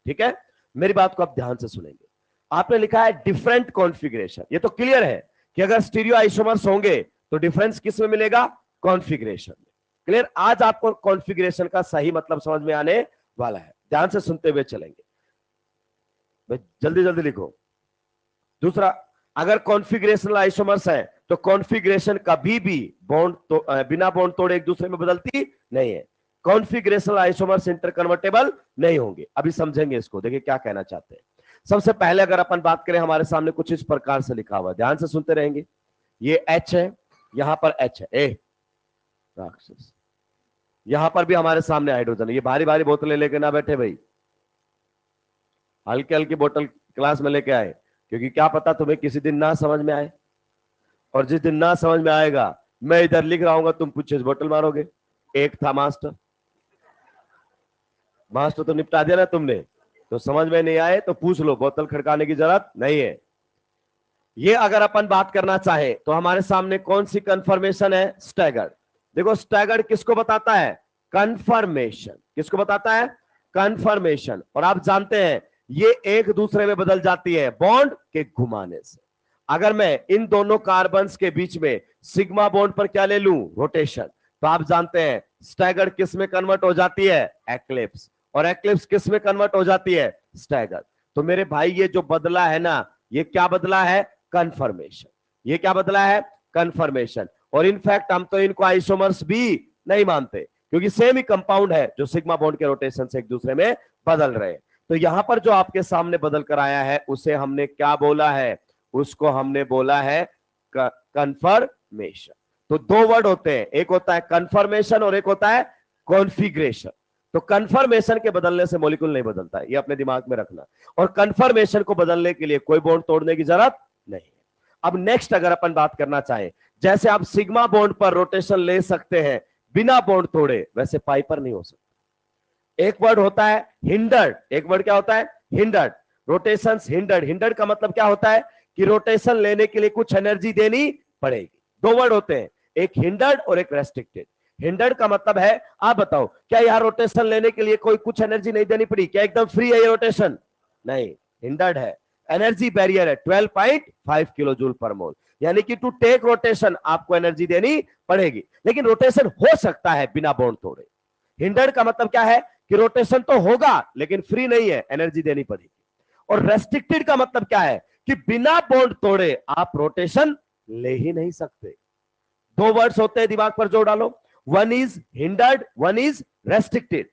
ठीक है, मेरी बात को आप ध्यान से सुनेंगे। आपने लिखा है डिफरेंट कॉन्फ़िगरेशन, ये तो क्लियर है कि अगर स्टीरियो आइसोमर्स होंगे तो डिफरेंस किस में मिलेगा? कॉन्फ़िगरेशन में। क्लियर? आज आपको कॉन्फ़िगरेशन का सही मतलब समझ में आने वाला है, ध्यान से सुनते हुए चलेंगे, जल्दी जल्दी लिखो। दूसरा, अगर कॉन्फ़िगरेशनल आइसोमर्स है तो कॉन्फ़िगरेशन कभी भी बॉन्ड तो बिना बॉन्ड तोड़े एक दूसरे में बदलती नहीं है। कॉन्फ़िगरेशनल आइसोमर्स इंटरकन्वर्टेबल नहीं होंगे। अभी समझेंगे इसको, देखिए क्या कहना चाहते हैं। सबसे पहले अगर अपन बात करें, हमारे सामने कुछ इस प्रकार से लिखा हुआ है, ध्यान से सुनते रहेंगे। ये H है, यहां पर H है, ए राक्षस, यहां पर भी हमारे सामने हाइड्रोजन है। ये भारी भारी बोतलें लेके ना बैठे भाई, हल्की हल्की बोतल क्लास में लेके आए, क्योंकि क्या पता तुम्हें किसी दिन ना समझ में आए, और जिस दिन ना समझ में आएगा मैं इधर लिख रहा हूंगा, तुम पीछे से बोतल मारोगे। एक था मास्टर, मास्टर तो निपटा दिया ना तुमने, तो समझ में नहीं आए तो पूछ लो, बोतल खड़काने की जरूरत नहीं है। ये अगर अपन बात करना चाहे तो हमारे सामने कौन सी कन्फर्मेशन है? स्टैगर्ड। देखो स्टैगर्ड किसको बताता है? कन्फर्मेशन। किसको बताता है? कन्फर्मेशन। और आप जानते हैं ये एक दूसरे में बदल जाती है बॉन्ड के घुमाने से। अगर मैं इन दोनों कार्बन्स के बीच में सिग्मा बॉन्ड पर क्या ले लूं? रोटेशन, तो आप जानते हैं स्टैगर्ड किस में कन्वर्ट हो जाती है? एक्लिप्स। और एक्लिप्स किस में कन्वर्ट हो जाती है? स्टैगर्ड। तो मेरे भाई ये जो बदला है ना, ये क्या बदला है? कन्फर्मेशन। ये क्या बदला है? कन्फर्मेशन। और इनफैक्ट हम तो इनको आइसोमर्स भी नहीं मानते, क्योंकि सेम ही कंपाउंड है जो सिग्मा बॉन्ड के रोटेशन से एक दूसरे में बदल रहे हैं। तो यहां पर जो आपके सामने बदल कर आया है उसे हमने क्या बोला है? उसको हमने बोला है कन्फर्मेशन। तो दो वर्ड होते हैं, एक होता है कन्फर्मेशन और एक होता है कॉन्फ़िगरेशन। तो कन्फर्मेशन के बदलने से मॉलिक्यूल नहीं बदलता है, ये अपने दिमाग में रखना। और कन्फर्मेशन को बदलने के लिए कोई बॉन्ड तोड़ने की जरूरत नहीं है। अब नेक्स्ट अगर अपन बात करना चाहें, जैसे आप सिग्मा बॉन्ड पर रोटेशन ले सकते हैं बिना बॉन्ड तोड़े, वैसे पाई पर नहीं हो सकता। एक वर्ड होता है हिंडर्ड। एक वर्ड क्या होता है? हिंडर्ड। Rotations hindered. हिंडर्ड का मतलब क्या होता है? कि रोटेशन लेने के लिए कुछ एनर्जी देनी पड़ेगी। दो वर्ड होते हैं, एक हिंडर्ड और एक रेस्ट्रिक्टेड। हिंडर्ड का मतलब है, आप बताओ क्या यहां रोटेशन लेने के लिए कोई कुछ एनर्जी नहीं देनी पड़ी? क्या एकदम फ्री है ये रोटेशन? नहीं, हिंडर्ड है। एनर्जी बैरियर है 12.5 किलो जूल पर मोल, यानी कि टू टेक रोटेशन आपको एनर्जी देनी पड़ेगी, लेकिन रोटेशन हो सकता है बिना बॉन्ड तोड़े। हिंडर्ड का मतलब क्या है? कि रोटेशन तो होगा लेकिन फ्री नहीं है, एनर्जी देनी पड़ेगी। और रेस्ट्रिक्टेड का मतलब क्या है? कि बिना बॉन्ड तोड़े आप रोटेशन ले ही नहीं सकते। दो वर्ड्स होते हैं, दिमाग पर जोड़ डालो, one is hindered, one is restricted.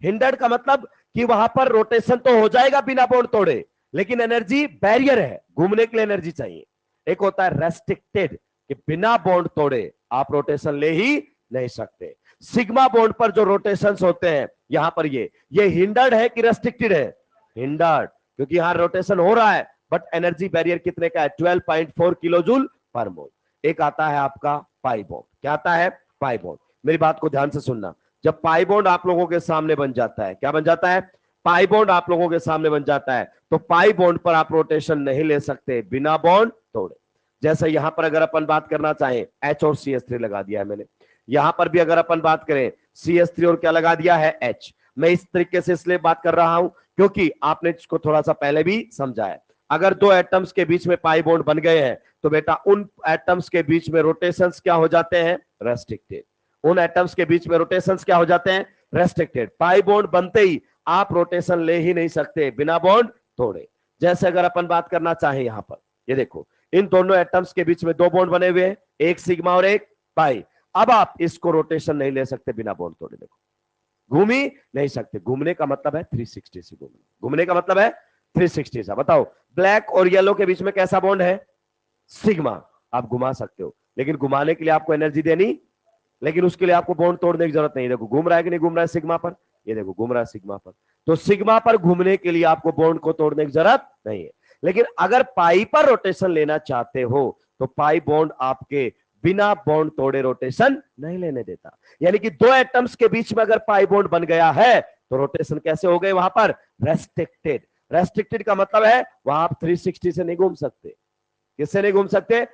Hindered का मतलब कि वहां पर रोटेशन तो हो जाएगा बिना बॉन्ड तोड़े, लेकिन एनर्जी बैरियर है, घूमने के लिए एनर्जी चाहिए। एक होता है रेस्ट्रिक्टेड, कि बिना बॉन्ड तोड़े आप रोटेशन ले ही नहीं सकते। सिग्मा बॉन्ड पर जो रोटेशंस होते हैं यहां पर ये हिंडर्ड है कि रेस्ट्रिक्टेड है? हिंडर्ड, क्योंकि यहां रोटेशन हो रहा है बट एनर्जी बैरियर कितने का है? 12.4 किलो जूल पर मोल। एक आता है आपका पाई बॉन्ड। क्या आता है? Pi bond. मेरी बात को ध्यान से सुनना, जब पाई बॉन्ड आप लोगों के सामने बन जाता है, क्या बन जाता है? पाई बॉन्ड आप लोगों के सामने बन जाता है, तो पाई बॉन्ड पर आप रोटेशन नहीं ले सकते बिना बॉन्ड तोड़े। जैसे यहां पर अगर अपन बात करना चाहें, H और CH3 लगा दिया है मैंने, यहां पर भी अगर अपन बात करें CH3 और क्या लगा दिया है? H। मैं इस तरीके से इसलिए बात कर रहा हूं क्योंकि आपने इसको थोड़ा सा पहले भी समझा है। अगर दो एटम्स के बीच में पाई बॉन्ड बन गए हैं तो बेटा उन एटम्स के बीच में रोटेशंस क्या हो जाते हैं? रेस्ट्रिक्टेड। उन एटम्स के बीच में रोटेशंस क्या हो जाते हैं? रेस्ट्रिक्टेड। पाई बॉन्ड बनते ही आप रोटेशन ले ही नहीं सकते बिना बॉन्ड तोड़े। जैसे अगर अपन बात करना चाहें, यहां पर ये देखो, इन दोनों एटम्स के बीच में दो बॉन्ड बने हुए हैं, एक सिग्मा और एक पाई। अब आप इसको रोटेशन नहीं ले सकते बिना बॉन्ड तोड़े। देखो, घूम ही नहीं सकते। घूमने का मतलब है 360 से घूमना। घूमने का मतलब है 360 सा। बताओ, ब्लैक और येलो के बीच में कैसा बॉन्ड है? सिग्मा। आप घुमा सकते हो, लेकिन घुमाने के लिए आपको एनर्जी देनी, लेकिन उसके लिए आपको बॉन्ड तोड़ने की जरूरत नहीं। देखो घूम रहा है कि नहीं घूम रहा है सिग्मा पर? ये देखो घूम रहा है सिग्मा पर। तो सिग्मा पर घूमने के लिए आपको बॉन्ड को तोड़ने की जरूरत नहीं है। लेकिन अगर पाई पर रोटेशन लेना चाहते हो तो पाई बॉन्ड आपके बिना बॉन्ड तोड़े रोटेशन नहीं लेने देता। यानी कि दो एटम्स के बीच में अगर पाई बॉन्ड बन गया है तो रोटेशन कैसे हो गए वहां पर? रेस्ट्रिक्टेड। रेस्ट्रिक्टेड का मतलब है वहां आप 360 से नहीं घूम सकते। किससे नहीं घूम सकते?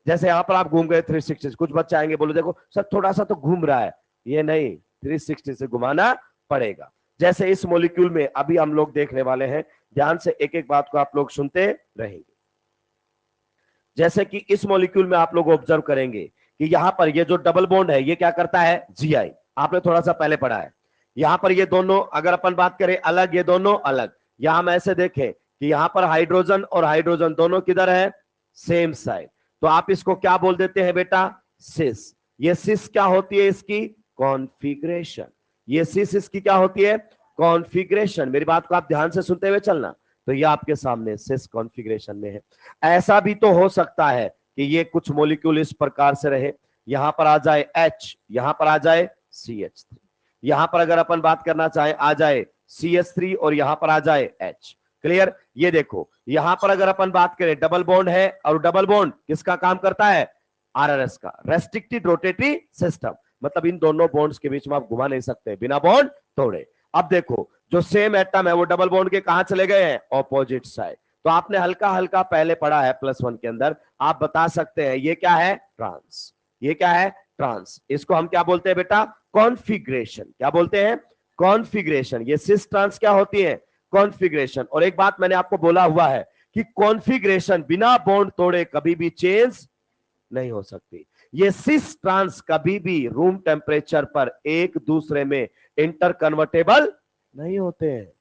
जैसे यहां पर आप घूम गए 360, कुछ बच्चे आएंगे बोलो देखो सर थोड़ा सा तो घूम रहा है, ये नहीं, 360 से घुमाना पड़ेगा। जैसे इस मॉलिक्यूल में अभी हम लोग देखने वाले हैं, ध्यान से एक एक बात को आप लोग सुनते रहेंगे। जैसे कि इस मॉलिक्यूल में आप लोग ऑब्जर्व करेंगे कि यहां पर ये जो डबल बॉन्ड है ये क्या करता है, जीआई, आपने थोड़ा सा पहले पढ़ा है। यहां पर ये दोनों अगर अपन बात करें अलग, ये दोनों अलग। यहां हम ऐसे देखें कि यहां पर हाइड्रोजन और हाइड्रोजन दोनों किधर है, सेम साइड, तो आप इसको क्या बोल देते हैं बेटा, सिस। ये सिस क्या होती है, इसकी कॉन्फिगरेशन। ये सिस इसकी क्या होती है, कॉन्फिगरेशन। मेरी बात को आप ध्यान से सुनते हुए चलना। तो ये आपके सामने सिस कॉन्फिगरेशन में है। ऐसा भी तो हो सकता है कि ये कुछ मॉलिक्यूल इस प्रकार से रहे, यहां पर आ जाए H, यहां पर आ जाए CH3, यहां पर अगर अपन बात करना चाहे आ जाए CH3 और यहां पर आ जाए H। क्लियर। ये देखो यहां पर अगर अपन बात करें डबल बॉन्ड है, और डबल बॉन्ड किसका काम करता है, RRS का, रेस्ट्रिक्टेड रोटेटरी सिस्टम। मतलब इन दोनों बॉन्ड्स के बीच में आप घुमा नहीं सकते बिना बॉन्ड तोड़े। अब देखो जो सेम एटम है वो डबल बॉन्ड के कहां चले गए हैं, ऑपोजिट साइड। तो आपने हल्का हल्का पहले पढ़ा है +1 के अंदर, आप बता सकते हैं ये क्या है, ट्रांस। ये क्या है, ट्रांस। इसको हम क्या बोलते हैं बेटा, कॉन्फिग्रेशन। क्या बोलते हैं, कॉन्फिग्रेशन। ये सिस ट्रांस क्या होती है, कॉन्फिग्रेशन। और एक बात मैंने आपको बोला हुआ है कि कॉन्फिग्रेशन बिना बॉन्ड तोड़े कभी भी चेंज नहीं हो सकती। ये सिस ट्रांस कभी भी रूम टेम्परेचर पर एक दूसरे में इंटर कन्वर्टेबल नहीं होते हैं।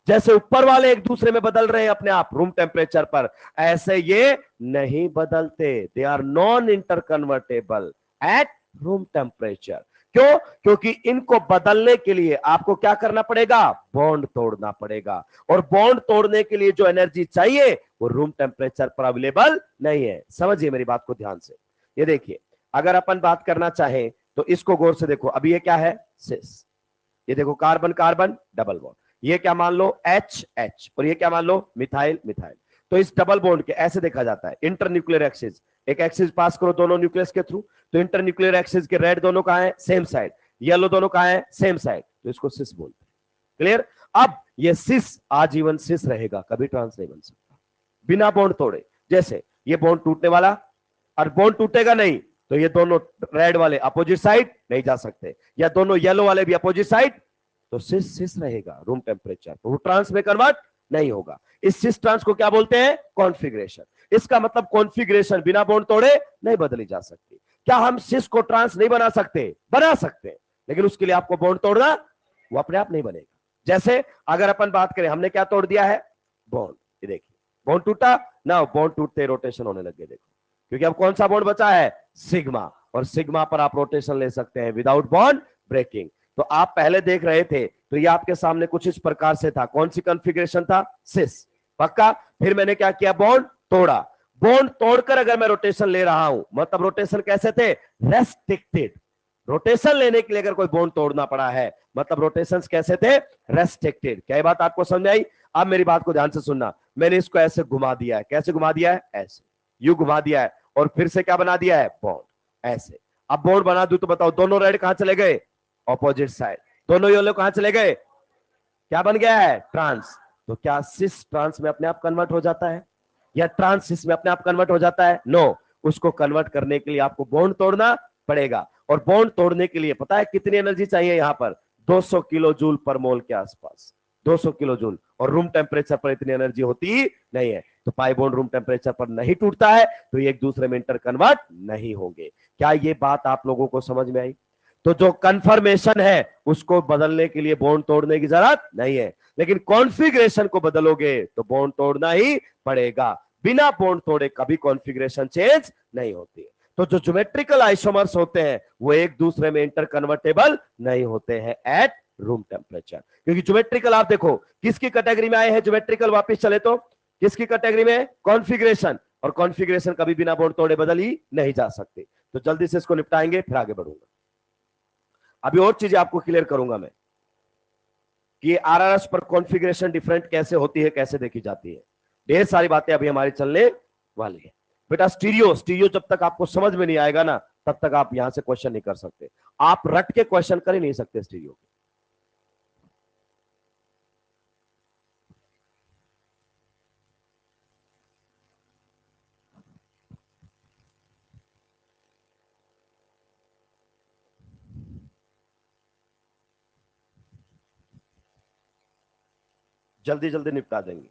जैसे ऊपर वाले एक दूसरे में बदल रहे हैं अपने आप रूम टेम्परेचर पर, ऐसे ये नहीं बदलते। They are non interconvertible at room temperature. क्यों, क्योंकि इनको बदलने के लिए आपको क्या करना पड़ेगा, बॉन्ड तोड़ना पड़ेगा। और बॉन्ड तोड़ने के लिए जो एनर्जी चाहिए वो रूम टेम्परेचर पर अवेलेबल नहीं है। समझिए मेरी बात को ध्यान से। ये देखिए अगर अपन बात करना चाहें तो इसको गौर से देखो। अभी ये क्या है, सिस। ये देखो कार्बन कार्बन डबल बॉन्ड, ये क्या मान लो एच एच, और ये क्या मान लो मिथाइल मिथाइल। तो इस डबल बॉन्ड के ऐसे देखा जाता है इंटरन्यूक्लियर एक्सिस। एक एक्सिस पास करो दोनों न्यूक्लियस के थ्रू, तो इंटरन्यूक्लियर एक्सिस के रेड दोनों कहां है, सेम साइड, येलो दोनों कहां है, सेम साइड, तो इसको सिस बोलते हैं। क्लियर। अब ये सिस आजीवन सिस रहेगा, कभी ट्रांस नहीं बन सकता बिना बॉन्ड तोड़े। जैसे ये बॉन्ड टूटने वाला, और बॉन्ड टूटेगा नहीं तो ये दोनों रेड वाले अपोजिट साइड नहीं जा सकते, या दोनों येलो वाले भी अपोजिट साइड, तो सिस सिस रहेगा रूम टेम्परेचर, तो वो ट्रांस में कन्वर्ट नहीं होगा। इस सिस ट्रांस को क्या बोलते हैं, कॉन्फिगरेशन। इसका मतलब कॉन्फिगरेशन बिना बॉन्ड तोड़े नहीं बदली जा सकती। क्या हम सिस को ट्रांस नहीं बना सकते, बना सकते, लेकिन उसके लिए आपको बॉन्ड तोड़ना, वो अपने आप नहीं बनेगा। जैसे अगर अपन बात करें, हमने क्या तोड़ दिया है, बॉन्ड। ये देखिए बॉन्ड टूटा ना, बॉन्ड टूटते रोटेशन होने लगे, देखो, क्योंकि अब कौन सा बॉन्ड बचा है, सिग्मा, और सिग्मा पर आप रोटेशन ले सकते हैं विदाउट बॉन्ड ब्रेकिंग। तो आप पहले देख रहे थे तो ये आपके सामने कुछ इस प्रकार से था, कौन सी कॉन्फ़िगरेशन था, सिस। पक्का। फिर मैंने क्या किया, बॉन्ड तोड़ा। बॉन्ड तोड़कर अगर मैं रोटेशन ले रहा हूं, मतलब रोटेशन कैसे थे, रेस्ट्रिक्टेड। रोटेशन लेने के लिए अगर कोई बॉन्ड तोड़ना पड़ा है, मतलब रोटेशंस कैसे थे, रेस्ट्रिक्टेड। क्या ये बात आपको समझ आई। अब मेरी बात को ध्यान से सुनना। मैंने इसको ऐसे घुमा दिया है, कैसे घुमा दिया है, ऐसे, यू घुमा दिया है, और फिर से क्या बना दिया है, बॉन्ड, ऐसे। अब बॉन्ड बना दूं तो बताओ दोनों रेड कहां चले गए, ऑपोजिट साइड। दोनों येलो कहां चले गए, क्या बन गया है, ट्रांस। तो क्या सिस ट्रांस में अपने आप कन्वर्ट हो जाता है, या ट्रांस सिस में अपने आप कन्वर्ट हो जाता है, नो। उसको कन्वर्ट करने के लिए आपको बॉन्ड तोड़ना पड़ेगा। और बॉन्ड तोड़ने के लिए पता है कितनी एनर्जी चाहिए, यहां पर 200 किलो जूल पर मोल के आसपास, 200 किलो जूल। और रूम टेम्परेचर पर इतनी एनर्जी होती ही नहीं है। तो पाई बॉन्ड रूम टेम्परेचर पर नहीं टूटता है, तो ये एक दूसरे में इंटर कन्वर्ट नहीं होंगे। क्या ये बात आप लोगों को समझ में आई। तो जो कंफर्मेशन है उसको बदलने के लिए बॉन्ड तोड़ने की जरूरत नहीं है, लेकिन कॉन्फ़िगरेशन को बदलोगे तो बॉन्ड तोड़ना ही पड़ेगा। बिना बॉन्ड तोड़े कभी कॉन्फ़िगरेशन चेंज नहीं होती है। तो जो ज्योमेट्रिकल आइसोमर्स होते हैं वो एक दूसरे में इंटर कन्वर्टेबल नहीं होते हैं एट रूम टेम्परेचर। क्योंकि ज्योमेट्रिकल आप देखो किसकी कैटेगरी में आए हैं, ज्योमेट्रिकल वापस चले तो किसकी कैटेगरी में, कॉन्फ़िगरेशन। और कॉन्फ़िगरेशन कभी बिना बॉन्ड तोड़े बदल ही नहीं जा सकती। तो जल्दी से इसको निपटाएंगे फिर आगे बढ़ूंगा। अभी और चीजें आपको क्लियर करूंगा मैं कि आरआरएस पर कॉन्फ़िगरेशन डिफरेंट कैसे होती है, कैसे देखी जाती है। ढेर सारी बातें अभी हमारी चलने वाली है। बेटा स्टीरियो स्टीरियो जब तक आपको समझ में नहीं आएगा ना, तब तक आप यहां से क्वेश्चन नहीं कर सकते। आप रट के क्वेश्चन कर ही नहीं सकते स्टीरियो के। जल्दी जल्दी निपटा देंगे।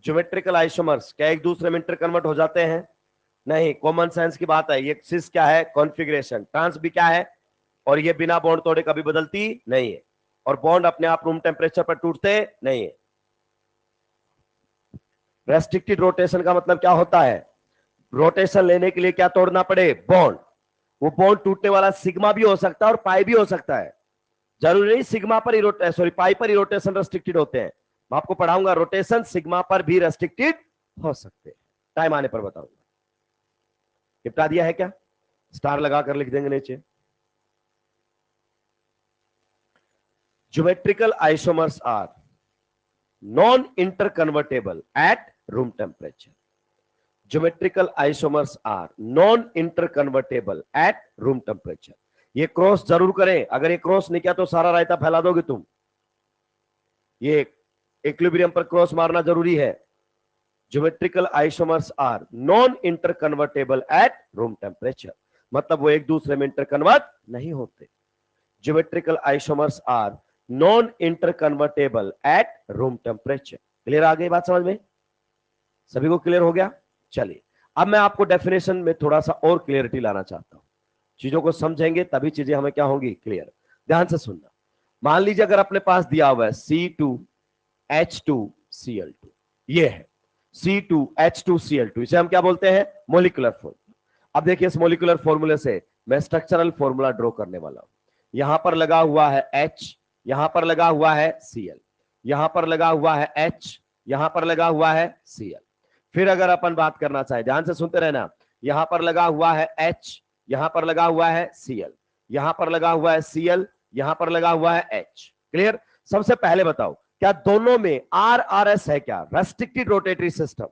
ज्योमेट्रिकल आइसोमर्स क्या एक दूसरे में इंटर कन्वर्ट हो जाते हैं? नहीं, कॉमन सेंस की बात है। ये सिस क्या है? कॉन्फ़िगरेशन। ट्रांस भी क्या है? और ये बिना बॉन्ड तोड़े कभी बदलती नहीं है, और बॉन्ड अपने आप रूम टेम्परेचर पर टूटते नहीं है। रेस्ट्रिक्टेड रोटेशन का मतलब क्या होता है? रोटेशन लेने के लिए क्या तोड़ना पड़े? बॉन्ड। वो बॉन्ड टूटने वाला सिग्मा भी हो सकता है और पाई भी हो सकता है। जरूरी नहीं सिग्मा पर ही सॉरी पाई पर ही रोटेशन रेस्ट्रिक्टेड होते हैं। मैं आपको पढ़ाऊंगा रोटेशन सिग्मा पर भी रेस्ट्रिक्टेड हो सकते हैं, टाइम आने पर बताऊंगा। निपटा दिया है क्या? स्टार लगाकर लिख देंगे नीचे। Geometrical isomers are non interconvertible at room temperature. Geometrical isomers are non interconvertible at room temperature. ये क्रॉस जरूर करें, अगर ये क्रॉस नहीं किया तो सारा रायता फैला दोगे तुम। ये इक्विलिब्रियम पर क्रॉस मारना जरूरी है। Geometrical isomers are non interconvertible at room temperature, मतलब वो एक दूसरे में इंटरकन्वर्ट नहीं होते। Geometrical isomers are non interconvertible at room temperature. Clear? आ गई बात समझ में? सभी को क्लियर हो गया? चलिए अब मैं आपको डेफिनेशन में थोड़ा सा और क्लियरिटी लाना चाहता हूं। चीजों को समझेंगे तभी चीजें हमें क्या होंगी? क्लियर। ध्यान से सुनना। मान लीजिए अगर अपने पास दिया हुआ है C2H2Cl2, ये है C2H2Cl2, इसे हम क्या बोलते हैं? Molecular formula. अब देखिए इस मोलिकुलर फॉर्मूले से मैं स्ट्रक्चरल फॉर्मूला ड्रॉ करने वाला हूं। यहां पर लगा हुआ है H, यहां पर लगा हुआ है Cl, यहां पर लगा हुआ है H, यहां पर लगा हुआ है Cl। फिर अगर अपन बात करना चाहे, ध्यान से सुनते रहना, यहां पर लगा हुआ है H, यहां पर लगा हुआ है Cl, यहां पर लगा हुआ है Cl, यहां पर लगा हुआ है H। क्लियर? सबसे पहले बताओ क्या दोनों में RRS है क्या? रेस्ट्रिक्टेड रोटेटरी सिस्टम,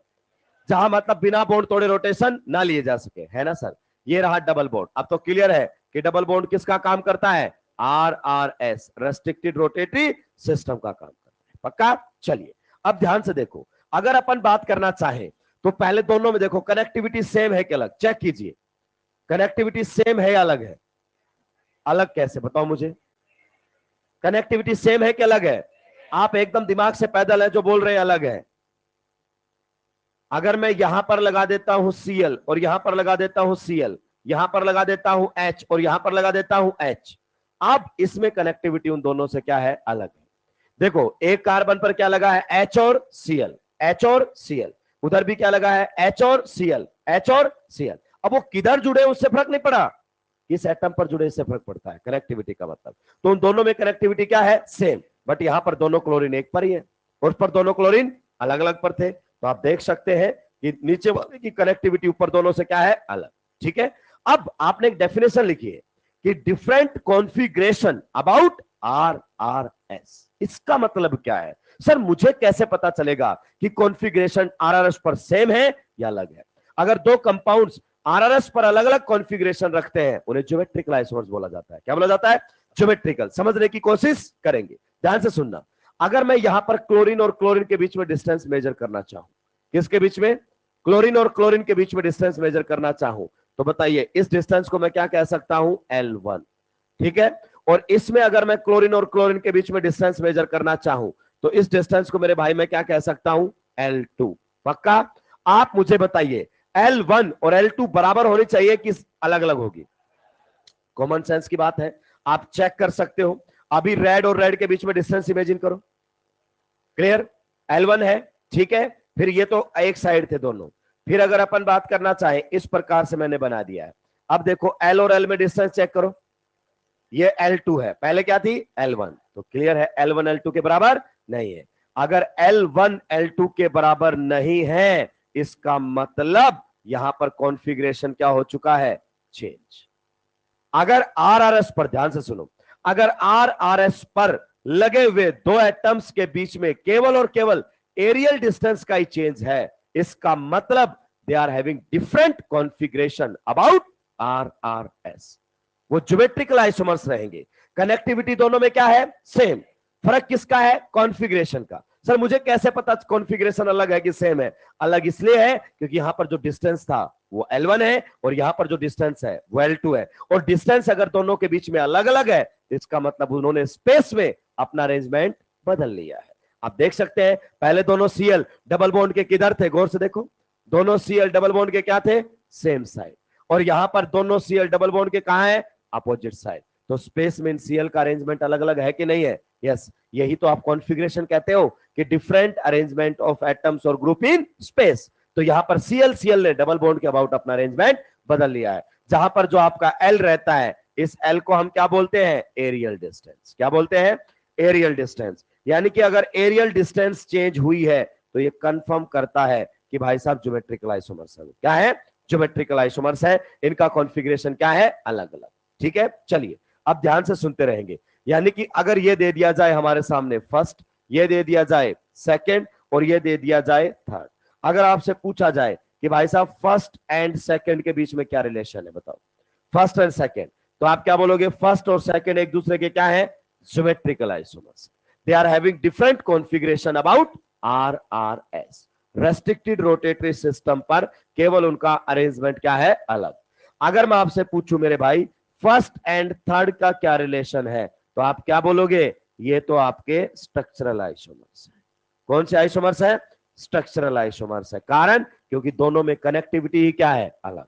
जहां मतलब बिना बॉन्ड तोड़े रोटेशन ना लिए जा सके, है ना सर? ये रहा डबल बॉन्ड। अब तो क्लियर है कि डबल बॉन्ड किसका काम करता है? RRS, रेस्ट्रिक्टेड रोटेटरी सिस्टम का काम करता है। पक्का? चलिए अब ध्यान से देखो, अगर अपन बात करना चाहें तो पहले दोनों में देखो कनेक्टिविटी सेम है कि अलग? चेक कीजिए, कनेक्टिविटी सेम है या अलग है? अलग कैसे बताओ मुझे? कनेक्टिविटी सेम है कि अलग है? आप एकदम दिमाग से पैदल है जो बोल रहे हैं अलग है। अगर मैं यहां पर लगा देता हूं Cl और यहां पर लगा देता हूं Cl, यहां पर लगा देता हूं H और यहां पर लगा देता हूं H, अब इसमें कनेक्टिविटी उन दोनों से क्या है? अलग है। देखो एक कार्बन पर क्या लगा है? H और Cl, H और Cl। उधर भी क्या लगा है? H और Cl, H और Cl। अब वो किधर जुड़े उससे फर्क नहीं पड़ा, किस एटम पर जुड़े इससे फर्क पड़ता है, कनेक्टिविटी का मतलब। तो उन दोनों में कनेक्टिविटी क्या है? सेम। बट यहां पर दोनों क्लोरीन एक पर ही है, उस पर दोनों क्लोरीन अलग अलग पर थे। तो आप देख सकते हैं कि नीचे वाले की कनेक्टिविटी ऊपर दोनों से क्या है? अलग। ठीक है? अब आपने एक डेफिनेशन लिखी है कि डिफरेंट कॉन्फ़िगरेशन अबाउट RRS। इसका मतलब क्या है? सर मुझे कैसे पता चलेगा कि कॉन्फ़िगरेशन RRS पर सेम है या अलग है? अगर दो कंपाउंड्स RRS पर अलग अलग कॉन्फ़िगरेशन रखते हैं उन्हें ज्योमेट्रिकल आइसोमर्स बोला जाता है। क्या बोला जाता है? ज्योमेट्रिकल। समझने की कोशिश करेंगे, ध्यान से सुनना। अगर मैं यहां पर क्लोरीन और क्लोरीन के बीच में डिस्टेंस मेजर करना चाहूं, किसके बीच में? क्लोरीन और क्लोरीन के बीच में डिस्टेंस मेजर करना चाहूं, तो बताइए इस डिस्टेंस को मैं क्या कह सकता हूं? L1। ठीक है? और इसमें अगर मैं क्लोरीन और क्लोरीन के बीच में डिस्टेंस मेजर करना चाहूं तो इस डिस्टेंस को मेरे भाई मैं क्या कह सकता हूं? L2। पक्का? आप मुझे बताइए L1 और L2 बराबर होनी चाहिए कि अलग अलग होगी? कॉमन सेंस की बात है, आप चेक कर सकते हो। अभी रेड और रेड के बीच में डिस्टेंस इमेजिन करो। क्लियर? L1 है, ठीक है, फिर ये तो एक साइड थे दोनों। फिर अगर अपन बात करना चाहे, इस प्रकार से मैंने बना दिया है। अब देखो L और L में डिस्टेंस चेक करो, ये L2 है, पहले क्या थी? L1। तो क्लियर है L1 L2 के बराबर नहीं है। अगर L1 L2 के बराबर नहीं है, इसका मतलब यहां पर कॉन्फ़िगरेशन क्या हो चुका है? चेंज। अगर RRS पर, ध्यान से सुनो, अगर RRS पर लगे हुए दो एटम्स के बीच में केवल और केवल एरियल डिस्टेंस का ही चेंज है, इसका मतलब they are having different configuration about RRS। वो ज्योमेट्रिकल आइसोमर्स रहेंगे। कनेक्टिविटी दोनों में क्या है? सेम। फर्क किसका है? कॉन्फ़िगरेशन का। सर मुझे कैसे पता कॉन्फ़िगरेशन अलग है कि सेम है? अलग इसलिए है क्योंकि यहां पर जो डिस्टेंस था वो L1 है और यहां पर जो डिस्टेंस है वो L2 है। और डिस्टेंस अगर दोनों के बीच में अलग अलग है, इसका मतलब उन्होंने स्पेस में अपना अरेंजमेंट बदल लिया है। आप देख सकते हैं पहले दोनों सीएल डबल बॉन्ड के किधर थे, गौर से देखो, दोनों सीएल डबल बॉन्ड के क्या थे, सेम साइड, और यहां पर दोनों सीएल डबल बॉन्ड के कहां है, अपोजिट साइड। तो स्पेस में इन सीएल का अरेंजमेंट अलग अलग है कि नहीं है, यस, यही तो आप कॉन्फ़िगरेशन कहते हो कि डिफरेंट अरेंजमेंट ऑफ एटम्स और ग्रुप इन स्पेस। तो यहां पर सीएल ने डबल बॉन्ड के अबाउट अपना अरेंजमेंट बदल लिया है। जहां पर जो आपका एल रहता है, इस एल को हम क्या बोलते हैं, एरियल डिस्टेंस। क्या बोलते हैं, एरियल डिस्टेंस। यानी कि अगर एरियल डिस्टेंस चेंज हुई है तो ये कंफर्म करता है कि भाई साहब ज्योमेट्रिकल आइसोमर्स है। क्या है, ज्योमेट्रिकल आइसोमर्स है, इनका कॉन्फ़िगरेशन क्या है, अलग अलग। ठीक है, चलिए अब ध्यान से सुनते रहेंगे। यानी कि अगर ये दे दिया जाए हमारे सामने फर्स्ट, ये दे दिया जाए सेकंड, और ये दे दिया जाए थर्ड, अगर आपसे पूछा जाए कि भाई साहब फर्स्ट एंड सेकंड के बीच में क्या रिलेशन है, बताओ, फर्स्ट एंड सेकंड, तो आप क्या बोलोगे, फर्स्ट और सेकंड एक दूसरे के क्या है, geometrical isomers. They are having different configuration about RRS, restricted rotatory system पर केवल उनका अरेंजमेंट क्या है, अलग। अगर मैं आपसे पूछूं मेरे भाई फर्स्ट एंड थर्ड का क्या रिलेशन है, तो आप क्या बोलोगे, ये तो आपके स्ट्रक्चरल आइसोमर्स है। कौन से आइसोमर्स है, स्ट्रक्चरल आइसोमर्स है। कारण, क्योंकि दोनों में कनेक्टिविटी ही क्या है, अलग।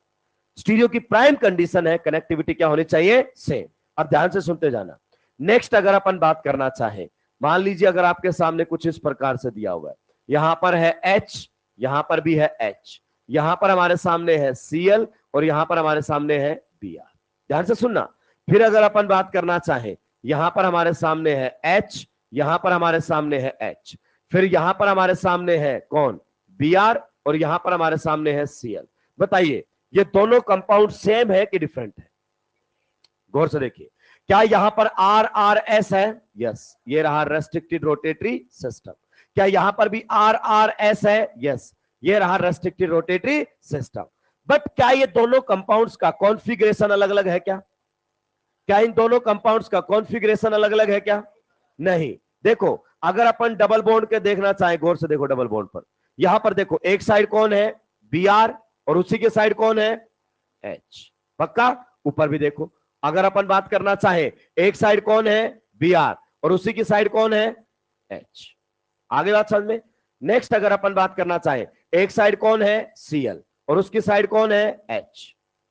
स्टीरियो की प्राइम कंडीशन है कनेक्टिविटी क्या होनी चाहिए, सेम। अब ध्यान से सुनते जाना। नेक्स्ट अगर अपन बात करना चाहे, मान लीजिए अगर आपके सामने कुछ इस प्रकार से दिया हुआ है, यहां पर है H, यहां पर भी है H, यहां पर हमारे सामने है Cl, और यहां पर हमारे सामने है Br। ध्यान से सुनना। फिर अगर अपन बात करना चाहे, यहां पर हमारे सामने है H, यहां पर हमारे सामने है H, फिर यहां पर हमारे सामने है कौन, Br, और यहां पर हमारे सामने है Cl। बताइए ये दोनों कंपाउंड सेम है कि डिफरेंट है, गौर से देखिए। क्या यहां पर RRS है, यस, ये रहा रेस्ट्रिक्टेड रोटेटरी सिस्टम। क्या यहां पर भी RRS है, यस, ये रहा रेस्ट्रिक्टेड रोटेटरी सिस्टम। बट क्या ये दोनों कंपाउंड्स का कॉन्फ़िगरेशन अलग अलग है क्या, क्या इन दोनों कंपाउंड्स का कॉन्फ़िगरेशन अलग अलग है क्या, नहीं। देखो अगर अपन डबल बॉन्ड के देखना चाहें, गौर से देखो, डबल बॉन्ड पर यहां पर देखो एक साइड कौन है, Br, और उसी के साइड कौन है, H। पक्का, ऊपर भी देखो, अगर अपन बात करना चाहे एक साइड कौन है, Br, और उसी की साइड कौन है, H। आगे बात समझ में। नेक्स्ट अगर अपन बात करना चाहे एक साइड कौन है, Cl, और उसकी साइड कौन है, H।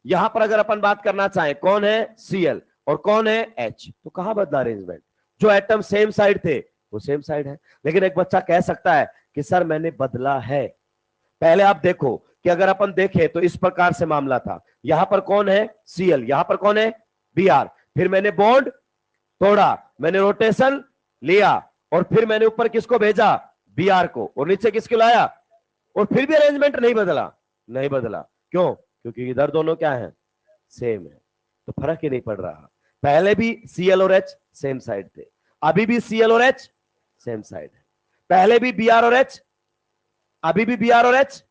यहां पर अगर अपन बात करना चाहे कौन है, Cl, और कौन है, H, तो कहां बदला अरेंजमेंट, जो एटम सेम साइड थे वो सेम साइड है। लेकिन एक बच्चा कह सकता है कि सर मैंने बदला है। पहले आप देखो कि अगर अपन देखें तो इस प्रकार से मामला था, यहां पर कौन है, Cl, यहां पर कौन है, Br, फिर मैंने बॉन्ड तोड़ा, मैंने रोटेशन लिया, और फिर मैंने ऊपर किसको भेजा, Br को, और नीचे किसको लाया, और फिर भी अरेंजमेंट नहीं बदला, नहीं बदला। क्यों, क्योंकि इधर दोनों क्या है, सेम है, तो फर्क ही नहीं पड़ रहा। पहले भी Cl और H सेम साइड थे, अभी भी Cl और H सेम साइड है, पहले भी Br और H, अभी भी Br और H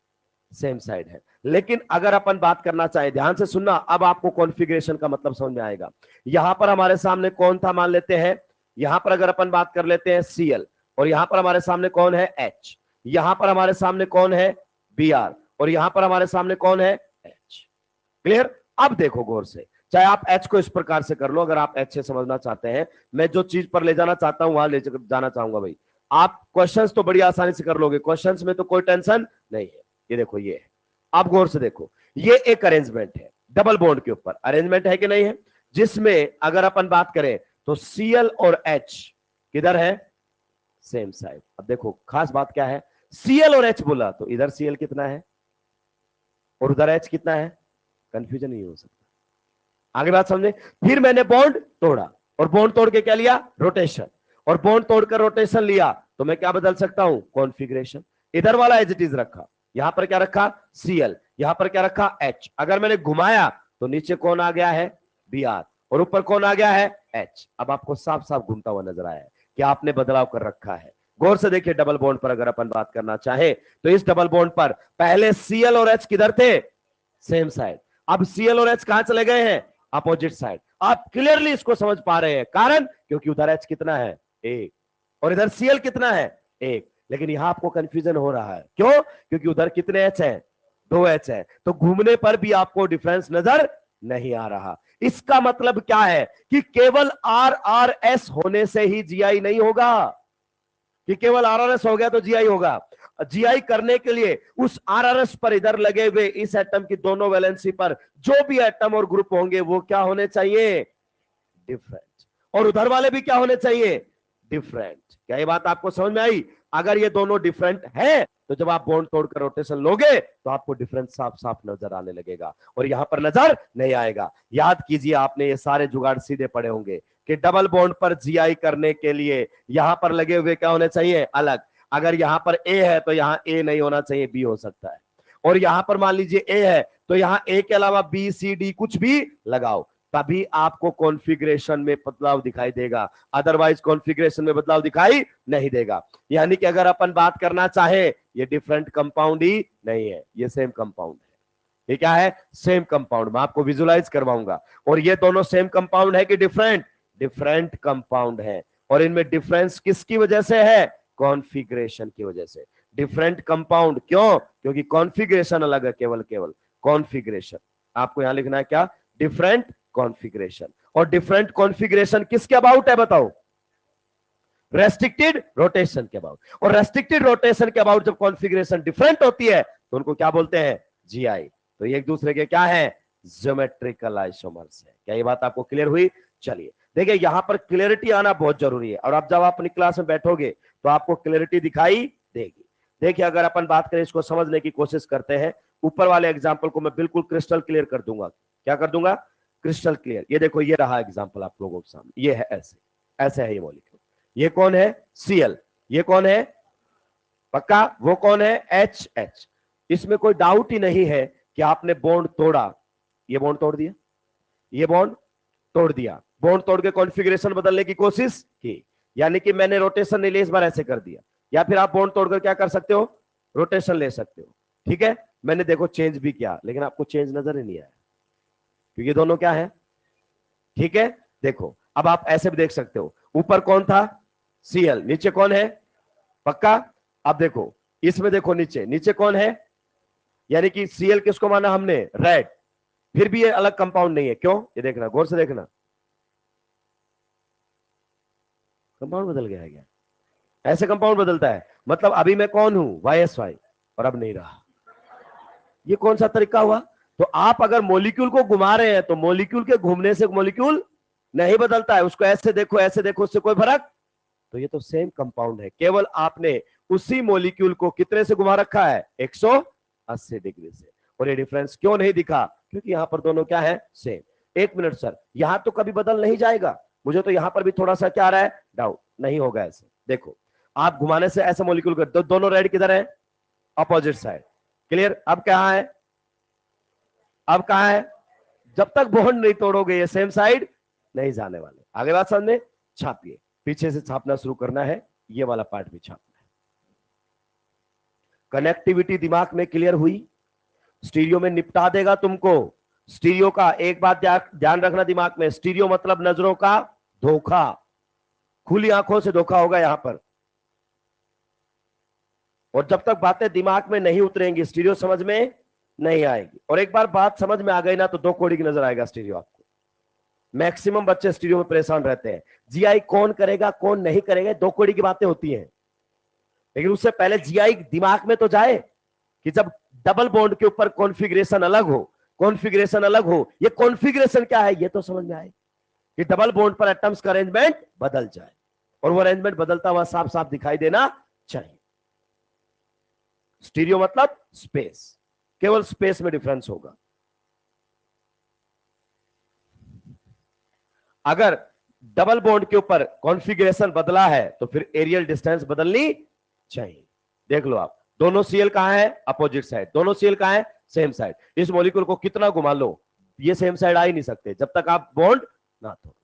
सेम साइड है। लेकिन अगर अपन बात करना चाहे, ध्यान से सुनना, अब आपको कॉन्फ़िगरेशन का मतलब समझ में आएगा। यहां पर हमारे सामने कौन था, मान लेते हैं यहां पर अगर अपन बात कर लेते हैं Cl, और यहां पर हमारे सामने कौन है, H, यहां पर हमारे सामने कौन है, Br, और यहां पर हमारे सामने कौन है, H। क्लियर। अब देखो गौर से, चाहे आप H को इस प्रकार से कर लो, अगर आप H से समझना चाहते हैं, मैं जो चीज पर ले जाना चाहता हूं वहां ले जाना चाहूंगा भाई। आप क्वेश्चंस तो बड़ी आसानी से कर लोगे, क्वेश्चंस में तो कोई टेंशन नहीं है। ये देखो, ये है, आप गौर से देखो, ये एक अरेंजमेंट है डबल बॉन्ड के ऊपर, अरेंजमेंट है कि नहीं है, जिसमें अगर अपन बात करें तो Cl और H किधर है, सेम साइड। अब देखो खास बात क्या है, Cl और H बोला तो इधर Cl कितना है और उधर H कितना है, कंफ्यूजन नहीं हो सकता। आगे बात समझे। फिर मैंने बॉन्ड तोड़ा, और बॉन्ड तोड़ के क्या लिया, रोटेशन, और बॉन्ड तोड़कर रोटेशन लिया, तो मैं क्या बदल सकता हूं, कॉन्फ़िगरेशन। इधर वाला एज इट इज रखा, यहां पर क्या रखा, Cl, यहां पर क्या रखा, H। अगर मैंने घुमाया तो नीचे कौन आ गया है, Br, और ऊपर कौन आ गया है, H। अब आपको साफ साफ घूमता हुआ नजर आया है कि आपने बदलाव कर रखा है। गौर से देखिए, डबल बॉन्ड पर अगर अपन बात करना चाहे तो इस डबल बॉन्ड पर पहले Cl और H किधर थे, सेम साइड। अब Cl और H कहां चले गए हैं, अपोजिट साइड। आप क्लियरली इसको समझ पा रहे हैं, कारण क्योंकि उधर H कितना है, 1, और इधर Cl कितना है, 1। लेकिन यहां आपको कंफ्यूजन हो रहा है, क्यों, क्योंकि उधर कितने H हैं, 2 H है, तो घूमने पर भी आपको डिफरेंस नजर नहीं आ रहा। इसका मतलब क्या है कि केवल RRS होने से ही GI नहीं होगा। कि केवल आरआरएस हो गया तो जीआई होगा। जीआई करने के लिए उस आरआरएस पर इधर लगे हुए इस एटम की दोनों वैलेंसी पर जो भी एटम और ग्रुप होंगे वो क्या होने चाहिए, डिफरेंट। और उधर वाले भी क्या होने चाहिए, डिफरेंट। क्या ये बात आपको समझ में आई? अगर ये दोनों डिफरेंट है तो जब आप बॉन्ड तोड़कर रोटेशन लोगे तो आपको डिफरेंस साफ साफ नजर आने लगेगा, और यहां पर नजर नहीं आएगा। याद कीजिए, आपने ये सारे जुगाड़ सीधे पड़े होंगे कि डबल बॉन्ड पर जीआई करने के लिए यहां पर लगे हुए क्या होने चाहिए, अलग। अगर यहां पर ए है तो यहां ए नहीं होना चाहिए, बी हो सकता है। और यहां पर मान लीजिए ए है तो यहां ए के अलावा बी सी डी कुछ भी लगाओ, तभी आपको कॉन्फ़िगरेशन में बदलाव दिखाई देगा, अदरवाइज कॉन्फ़िगरेशन में बदलाव दिखाई नहीं देगा। यानी कि अगर अपन बात करना चाहे, ये डिफरेंट कंपाउंड ही नहीं है, ये सेम कंपाउंड है। ये क्या है, सेम कंपाउंड। मैं आपको विजुलाइज करवाऊंगा। और ये दोनों सेम कंपाउंड है कि डिफरेंट, डिफरेंट कंपाउंड है। और इनमें डिफरेंस किसकी वजह से है, कॉन्फ़िगरेशन की वजह से। डिफरेंट कंपाउंड क्यों, क्योंकि कॉन्फ़िगरेशन अलग है, केवल केवल कॉन्फ़िगरेशन। आपको यहां लिखना है क्या, डिफरेंट कॉन्फ़िगरेशन। और डिफरेंट कॉन्फ़िगरेशन किसके अबाउट है बताओ, रेस्ट्रिक्टेड रोटेशन के अबाउट। और रेस्ट्रिक्टेड रोटेशन के अबाउट जब कॉन्फ़िगरेशन डिफरेंट होती है तो उनको क्या बोलते हैं, जीआई। तो ये एक दूसरे के क्या है, ज्योमेट्रिकल आइसोमर्स है। क्या ये बात आपको क्लियर हुई? चलिए देखिए, यहां पर क्लियरिटी आना बहुत जरूरी है, और अब जब आप अपनी क्लास में बैठोगे तो आपको क्लियरिटी दिखाई देगी। देखिए, अगर अपन बात करें, इसको समझने की कोशिश करते हैं। ऊपर वाले एग्जाम्पल को मैं बिल्कुल क्रिस्टल क्लियर कर दूंगा। क्या कर दूंगा, क्रिस्टल क्लियर। ये देखो, ये रहा एग्जाम्पल आप लोगों के सामने, ये है ऐसे, ऐसे है ये मॉलिक्यूल। ये कौन है, सीएल। ये कौन है, पक्का, वो कौन है, एच एच। इसमें कोई डाउट ही नहीं है कि आपने बॉन्ड तोड़ा, ये बॉन्ड तोड़ दिया, ये बॉन्ड तोड़ दिया, बॉन्ड तोड़ के कॉन्फ़िगरेशन बदलने की कोशिश की। यानी कि मैंने रोटेशन नहीं ले, इस बार ऐसे कर दिया। या फिर आप बॉन्ड तोड़कर क्या कर सकते हो, रोटेशन ले सकते हो। ठीक है, मैंने देखो चेंज भी किया, लेकिन आपको चेंज नजर ही नहीं आया, क्योंकि दोनों क्या है, ठीक है। देखो, अब आप ऐसे भी देख सकते हो, ऊपर कौन था, सीएल, नीचे कौन है, पक्का। अब देखो, इसमें देखो नीचे, नीचे कौन है, यानी कि सीएल किसको माना हमने, रेड। फिर भी ये अलग कंपाउंड नहीं है, क्यों, ये देखना, गौर से देखना, कंपाउंड बदल गया है क्या, ऐसे कंपाउंड बदलता है। मतलब अभी मैं कौन हूं, वाईएसवाई, और अब नहीं रहा। ये कौन सा तरीका हुआ? तो आप अगर मॉलिक्यूल को घुमा रहे हैं तो मॉलिक्यूल के घूमने से मॉलिक्यूल नहीं बदलता है, उसको ऐसे देखो, उससे कोई फर्क। तो ये तो सेम कंपाउंड है, केवल आपने उसी मॉलिक्यूल को कितने से घुमा रखा है, 180 डिग्री से। और ये डिफरेंस क्यों नहीं दिखा, क्योंकि यहां पर दोनों क्या है, सेम। एक मिनट सर, यहां तो कभी बदल नहीं जाएगा, मुझे तो यहां पर भी थोड़ा सा क्या आ रहा है, डाउट। नहीं होगा ऐसे, देखो, आप घुमाने से ऐसा मॉलिक्यूल कर दोनों रेड किधर है, अपोजिट साइड। क्लियर? अब क्या है, अब कहां है, जब तक बॉन्ड नहीं तोड़ोगे ये सेम साइड नहीं जाने वाले। आगे बात समझ में, छापिए, पीछे से छापना शुरू करना है, ये वाला पार्ट भी छापना है। कनेक्टिविटी दिमाग में क्लियर हुई, स्टीरियो में निपटा देगा तुमको। स्टीरियो का एक बात ध्यान रखना दिमाग में, स्टीरियो मतलब नजरों का धोखा, खुली आंखों से धोखा होगा यहां पर। और जब तक बातें दिमाग में नहीं उतरेंगी स्टीरियो समझ में नहीं आएगी। और एक बार बात समझ में आ गई ना तो दो कोड़ी की नजर आएगा स्टीरियो आपको। मैक्सिमम बच्चे स्टीरियो में परेशान रहते हैं, जीआई कौन करेगा कौन नहीं करेगा, दो कोड़ी की बातें होती हैं। लेकिन उससे पहले जीआई दिमाग में तो जाए कि जब डबल बॉन्ड के ऊपर कॉन्फ़िगरेशन अलग हो, कॉन्फ़िगरेशन अलग हो, ये कॉन्फ़िगरेशन क्या है ये तो समझ में आए कि डबल बॉन्ड पर एटम्स का अरेंजमेंट बदल जाए, और वो अरेंजमेंट बदलता हुआ साफ साफ दिखाई देना चाहिए। स्टीरियो मतलब स्पेस, केवल स्पेस में डिफरेंस होगा। अगर डबल बॉन्ड के ऊपर कॉन्फ़िगरेशन बदला है तो फिर एरियल डिस्टेंस बदलनी चाहिए। देख लो आप, दोनों सीएल कहां है, अपोजिट साइड, दोनों सीएल कहां है, सेम साइड। इस मॉलिक्यूल को कितना घुमा लो ये सेम साइड आ ही नहीं सकते जब तक आप बॉन्ड ना तोड़ो।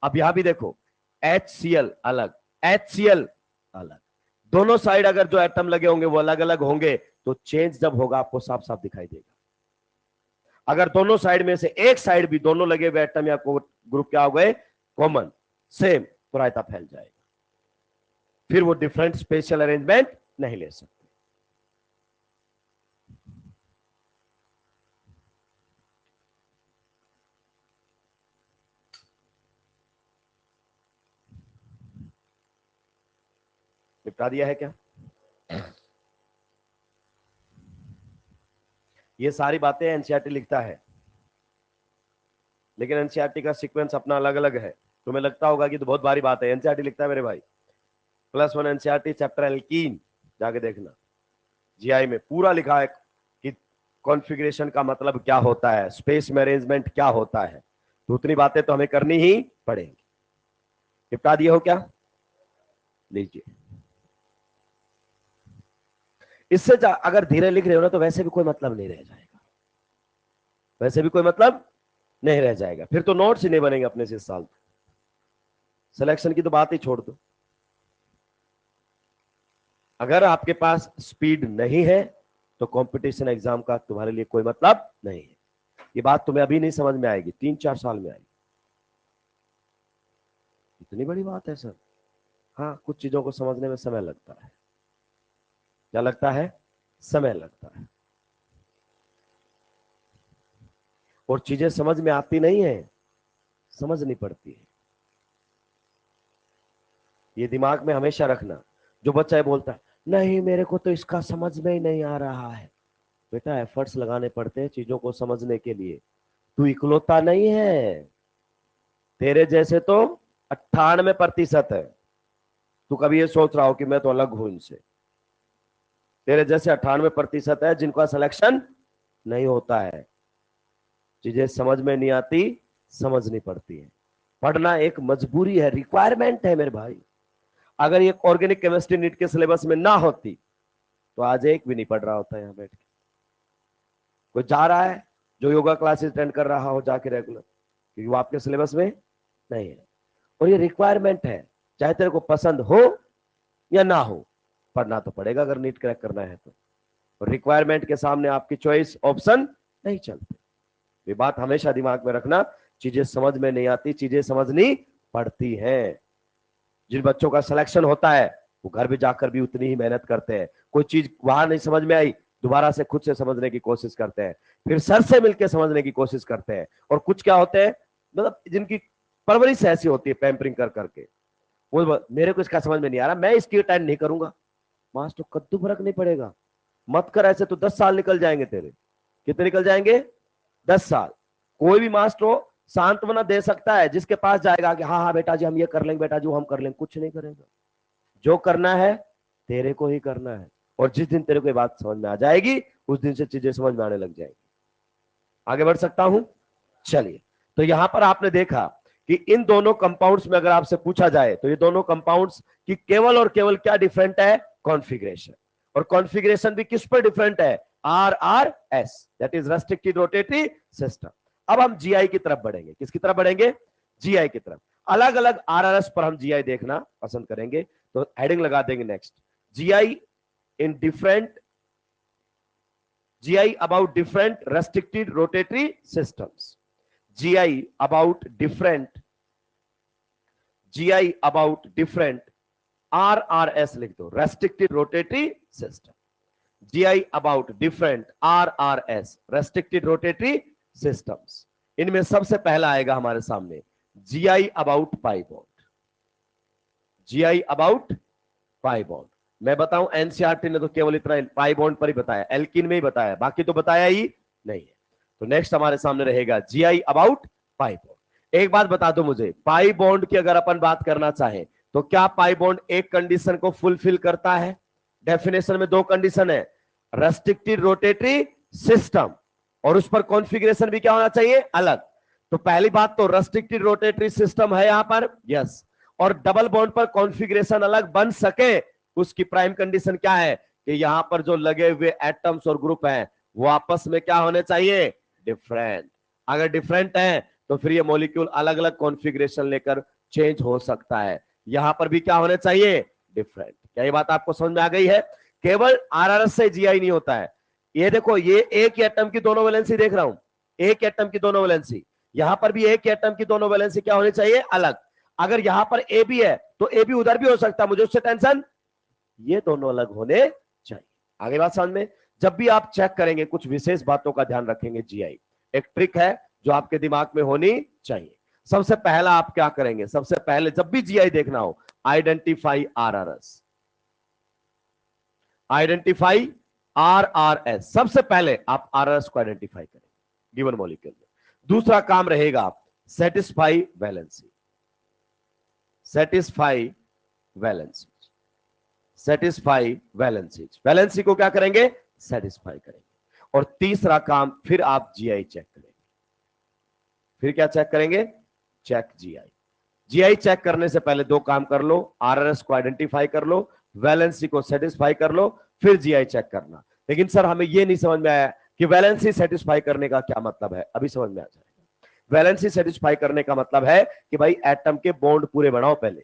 अब यहां भी देखो, HCl अलग, HCl अलग, दोनों साइड अगर जो एटम लगे होंगे वो अलग अलग होंगे तो चेंज जब होगा आपको साफ साफ दिखाई देगा। अगर दोनों साइड में से एक साइड भी दोनों लगे हुए एटम या ग्रुप क्या हो गए, कॉमन, सेम, तो रायता फैल जाएगा, फिर वो डिफरेंट स्पेशल अरेंजमेंट नहीं ले सकते। निपटा दिया है क्या? ये सारी बातें एनसीईआरटी लिखता है, लेकिन एनसीईआरटी का सीक्वेंस अपना अलग अलग है। तुम्हें लगता होगा कि तो बहुत भारी बात है, एनसीईआरटी लिखता है मेरे भाई। +1 एनसीईआरटी चैप्टर एल्कीन जाके देखना, जीआई में पूरा लिखा है कि कॉन्फ़िगरेशन का मतलब क्या होता है, स्पेस में अरेंजमेंट क्या होता है। तो उतनी बातें तो हमें करनी ही पड़ेंगी। निपटा दिए हो क्या? लीजिए। इससे अगर धीरे लिख रहे हो ना तो वैसे भी कोई मतलब नहीं रह जाएगा, वैसे भी कोई मतलब नहीं रह जाएगा, फिर तो नोट्स ही नहीं बनेंगे अपने से इस साल। सिलेक्शन की तो बात ही छोड़ दो। अगर आपके पास स्पीड नहीं है तो कंपटीशन एग्जाम का तुम्हारे लिए कोई मतलब नहीं है। ये बात तुम्हें अभी नहीं समझ में आएगी, 3-4 साल में आएगी। इतनी बड़ी बात है सर। हाँ, कुछ चीजों को समझने में समय लगता है। क्या लगता है? समय लगता है। और चीजें समझ में आती नहीं है, समझनी पड़ती है। ये दिमाग में हमेशा रखना। जो बच्चा ये बोलता है नहीं मेरे को तो इसका समझ में ही नहीं आ रहा है, बेटा एफर्ट्स लगाने पड़ते हैं चीजों को समझने के लिए। तू इकलौता नहीं है, तेरे जैसे तो 98% है। तू कभी ये सोच रहा हो कि मैं तो अलग हूं इनसे? तेरे जैसे 98% है जिनका सिलेक्शन नहीं होता है। चीजें समझ में नहीं आती, समझनी पड़ती है। पढ़ना एक मजबूरी है, रिक्वायरमेंट है मेरे भाई। अगर ये ऑर्गेनिक केमिस्ट्री नीट के सिलेबस में ना होती तो आज एक भी नहीं पढ़ रहा होता यहां बैठ के। कोई जा रहा है जो योगा क्लासेस अटेंड कर रहा हो जाके रेगुलर, क्योंकि वो आपके सिलेबस में नहीं है। और ये रिक्वायरमेंट है, चाहे तेरे को पसंद हो या ना हो, पढ़ना तो पड़ेगा अगर नीट क्रैक करना है तो। और रिक्वायरमेंट के सामने आपकी चॉइस ऑप्शन नहीं चलते। ये बात हमेशा दिमाग में रखना। चीजें समझ में नहीं आती, चीजें समझनी पड़ती हैं। जिन बच्चों का सिलेक्शन होता है वो घर भी जाकर भी उतनी ही मेहनत करते हैं। कोई चीज वहां नहीं समझ में आई, दोबारा से खुद से समझने की कोशिश करते हैं, फिर सर से मिलकर समझने की कोशिश करते हैं। और कुछ क्या होते हैं, मतलब जिनकी परवरिश ऐसी होती है पैम्परिंग कर करके, वो मेरे को इसका समझ में नहीं आ रहा, मैं इसकी अटेंड नहीं करूंगा। मास्टर कद्दू फर्क नहीं पड़ेगा, मत कर ऐसे, तो 10 साल निकल जाएंगे तेरे। कितने निकल जाएंगे? 10 साल। कोई भी मास्टर हो सांत्वना दे सकता है, जिसके पास जाएगा कि हाँ हाँ बेटा जी हम ये कर लेंगे, बेटा जी हम कर लेंगे, कुछ नहीं करेगा। जो करना है तेरे को ही करना है। और जिस दिन तेरे को ये बात समझ में आ जाएगी उस दिन से चीजें समझ में आने लग जाएगी। आगे बढ़ सकता हूं? चलिए, तो यहां पर आपने देखा कि इन दोनों कंपाउंड्स में अगर आपसे पूछा जाए तो ये दोनों कंपाउंड्स की केवल और केवल क्या डिफरेंट है? कॉन्फ़िगरेशन। और कॉन्फ़िगरेशन भी किस पर डिफरेंट है? RRS, that is restricted rotatory system. अब हम जीआई की तरफ बढ़ेंगे। किसकी तरफ बढ़ेंगे? जीआई की तरफ। अलग अलग RRS पर हम जीआई देखना पसंद करेंगे, तो हेडिंग लगा देंगे next, GI in different, GI about different restricted rotatory systems. GI about different, GI about different RRS लिख दो, restricted rotatory system. GI about different RRS, restricted rotatory systems. इनमें सबसे पहला आएगा हमारे सामने GI about pi bond. GI about pi bond. मैं बताऊं एनसीईआरटी ने तो केवल इतना पाई बॉन्ड पर ही बताया, एल्किन में ही बताया, बाकी तो बताया ही नहीं है। तो नेक्स्ट हमारे सामने रहेगा जीआई अबाउट पाई बॉन्ड। एक बात बता दो मुझे, पाई बॉन्ड की अगर अपन बात करना चाहें तो क्या पाई बॉन्ड एक कंडीशन को फुलफिल करता है? डेफिनेशन में 2 कंडीशन है, रेस्ट्रिक्टेड रोटेटरी सिस्टम और उस पर कॉन्फ़िगरेशन भी क्या होना चाहिए? अलग। तो पहली बात तो रेस्ट्रिक्टेड रोटेटरी सिस्टम है यहां पर, यस। और डबल बॉन्ड पर कॉन्फ़िगरेशन अलग बन सके उसकी प्राइम कंडीशन क्या है? कि यहां पर जो लगे हुए एटम्स और ग्रुप हैं वो आपस में क्या होने चाहिए? डिफरेंट। अगर डिफरेंट है तो फिर ये मॉलिक्यूल अलग अलग कॉन्फ़िगरेशन लेकर चेंज हो सकता है। यहां पर भी क्या होने चाहिए? डिफरेंट। क्या ये बात आपको समझ में आ गई है? केवल RRS से जीआई नहीं होता है। ये देखो, ये एक ही एटम की दोनों वैलेंसी देख रहा हूं, एक एटम की दोनों वैलेंसी। यहां पर भी एक एटम की दोनों वैलेंसी क्या होनी चाहिए? अलग। अगर यहां पर ए भी है तो ए भी उधर भी हो सकता है, मुझे उससे टेंशन, ये दोनों अलग होने चाहिए। आगे बात समझ में? जब भी आप चेक करेंगे कुछ विशेष बातों का ध्यान रखेंगे। जीआई एक ट्रिक है जो आपके दिमाग में होनी चाहिए। सबसे पहला आप क्या करेंगे? सबसे पहले जब भी जीआई देखना हो, आइडेंटिफाई RRS। आइडेंटिफाई RRS, सबसे पहले आप RRS को आइडेंटिफाई करेंगे गिवन मॉलिक्यूल में। दूसरा काम रहेगा satisfy valency, satisfy valency, satisfy valency, valency को क्या करेंगे, सेटिस्फाई करेंगे। और तीसरा काम फिर आप जीआई चेक करेंगे। फिर क्या चेक करेंगे, चेक जीआई। जीआई चेक करने से पहले दो काम कर लो, आरआरएस को आइडेंटिफाई कर लो, वैलेंसी को सेटिस्फाई कर लो, फिर जीआई चेक करना। लेकिन सर हमें यह नहीं समझ में आया कि वैलेंसी सेटिस्फाई करने का क्या मतलब है। अभी समझ में आ जाएगा। वैलेंसी सेटिस्फाई करने का मतलब है कि भाई एटम के बॉन्ड पूरे बनाओ पहले।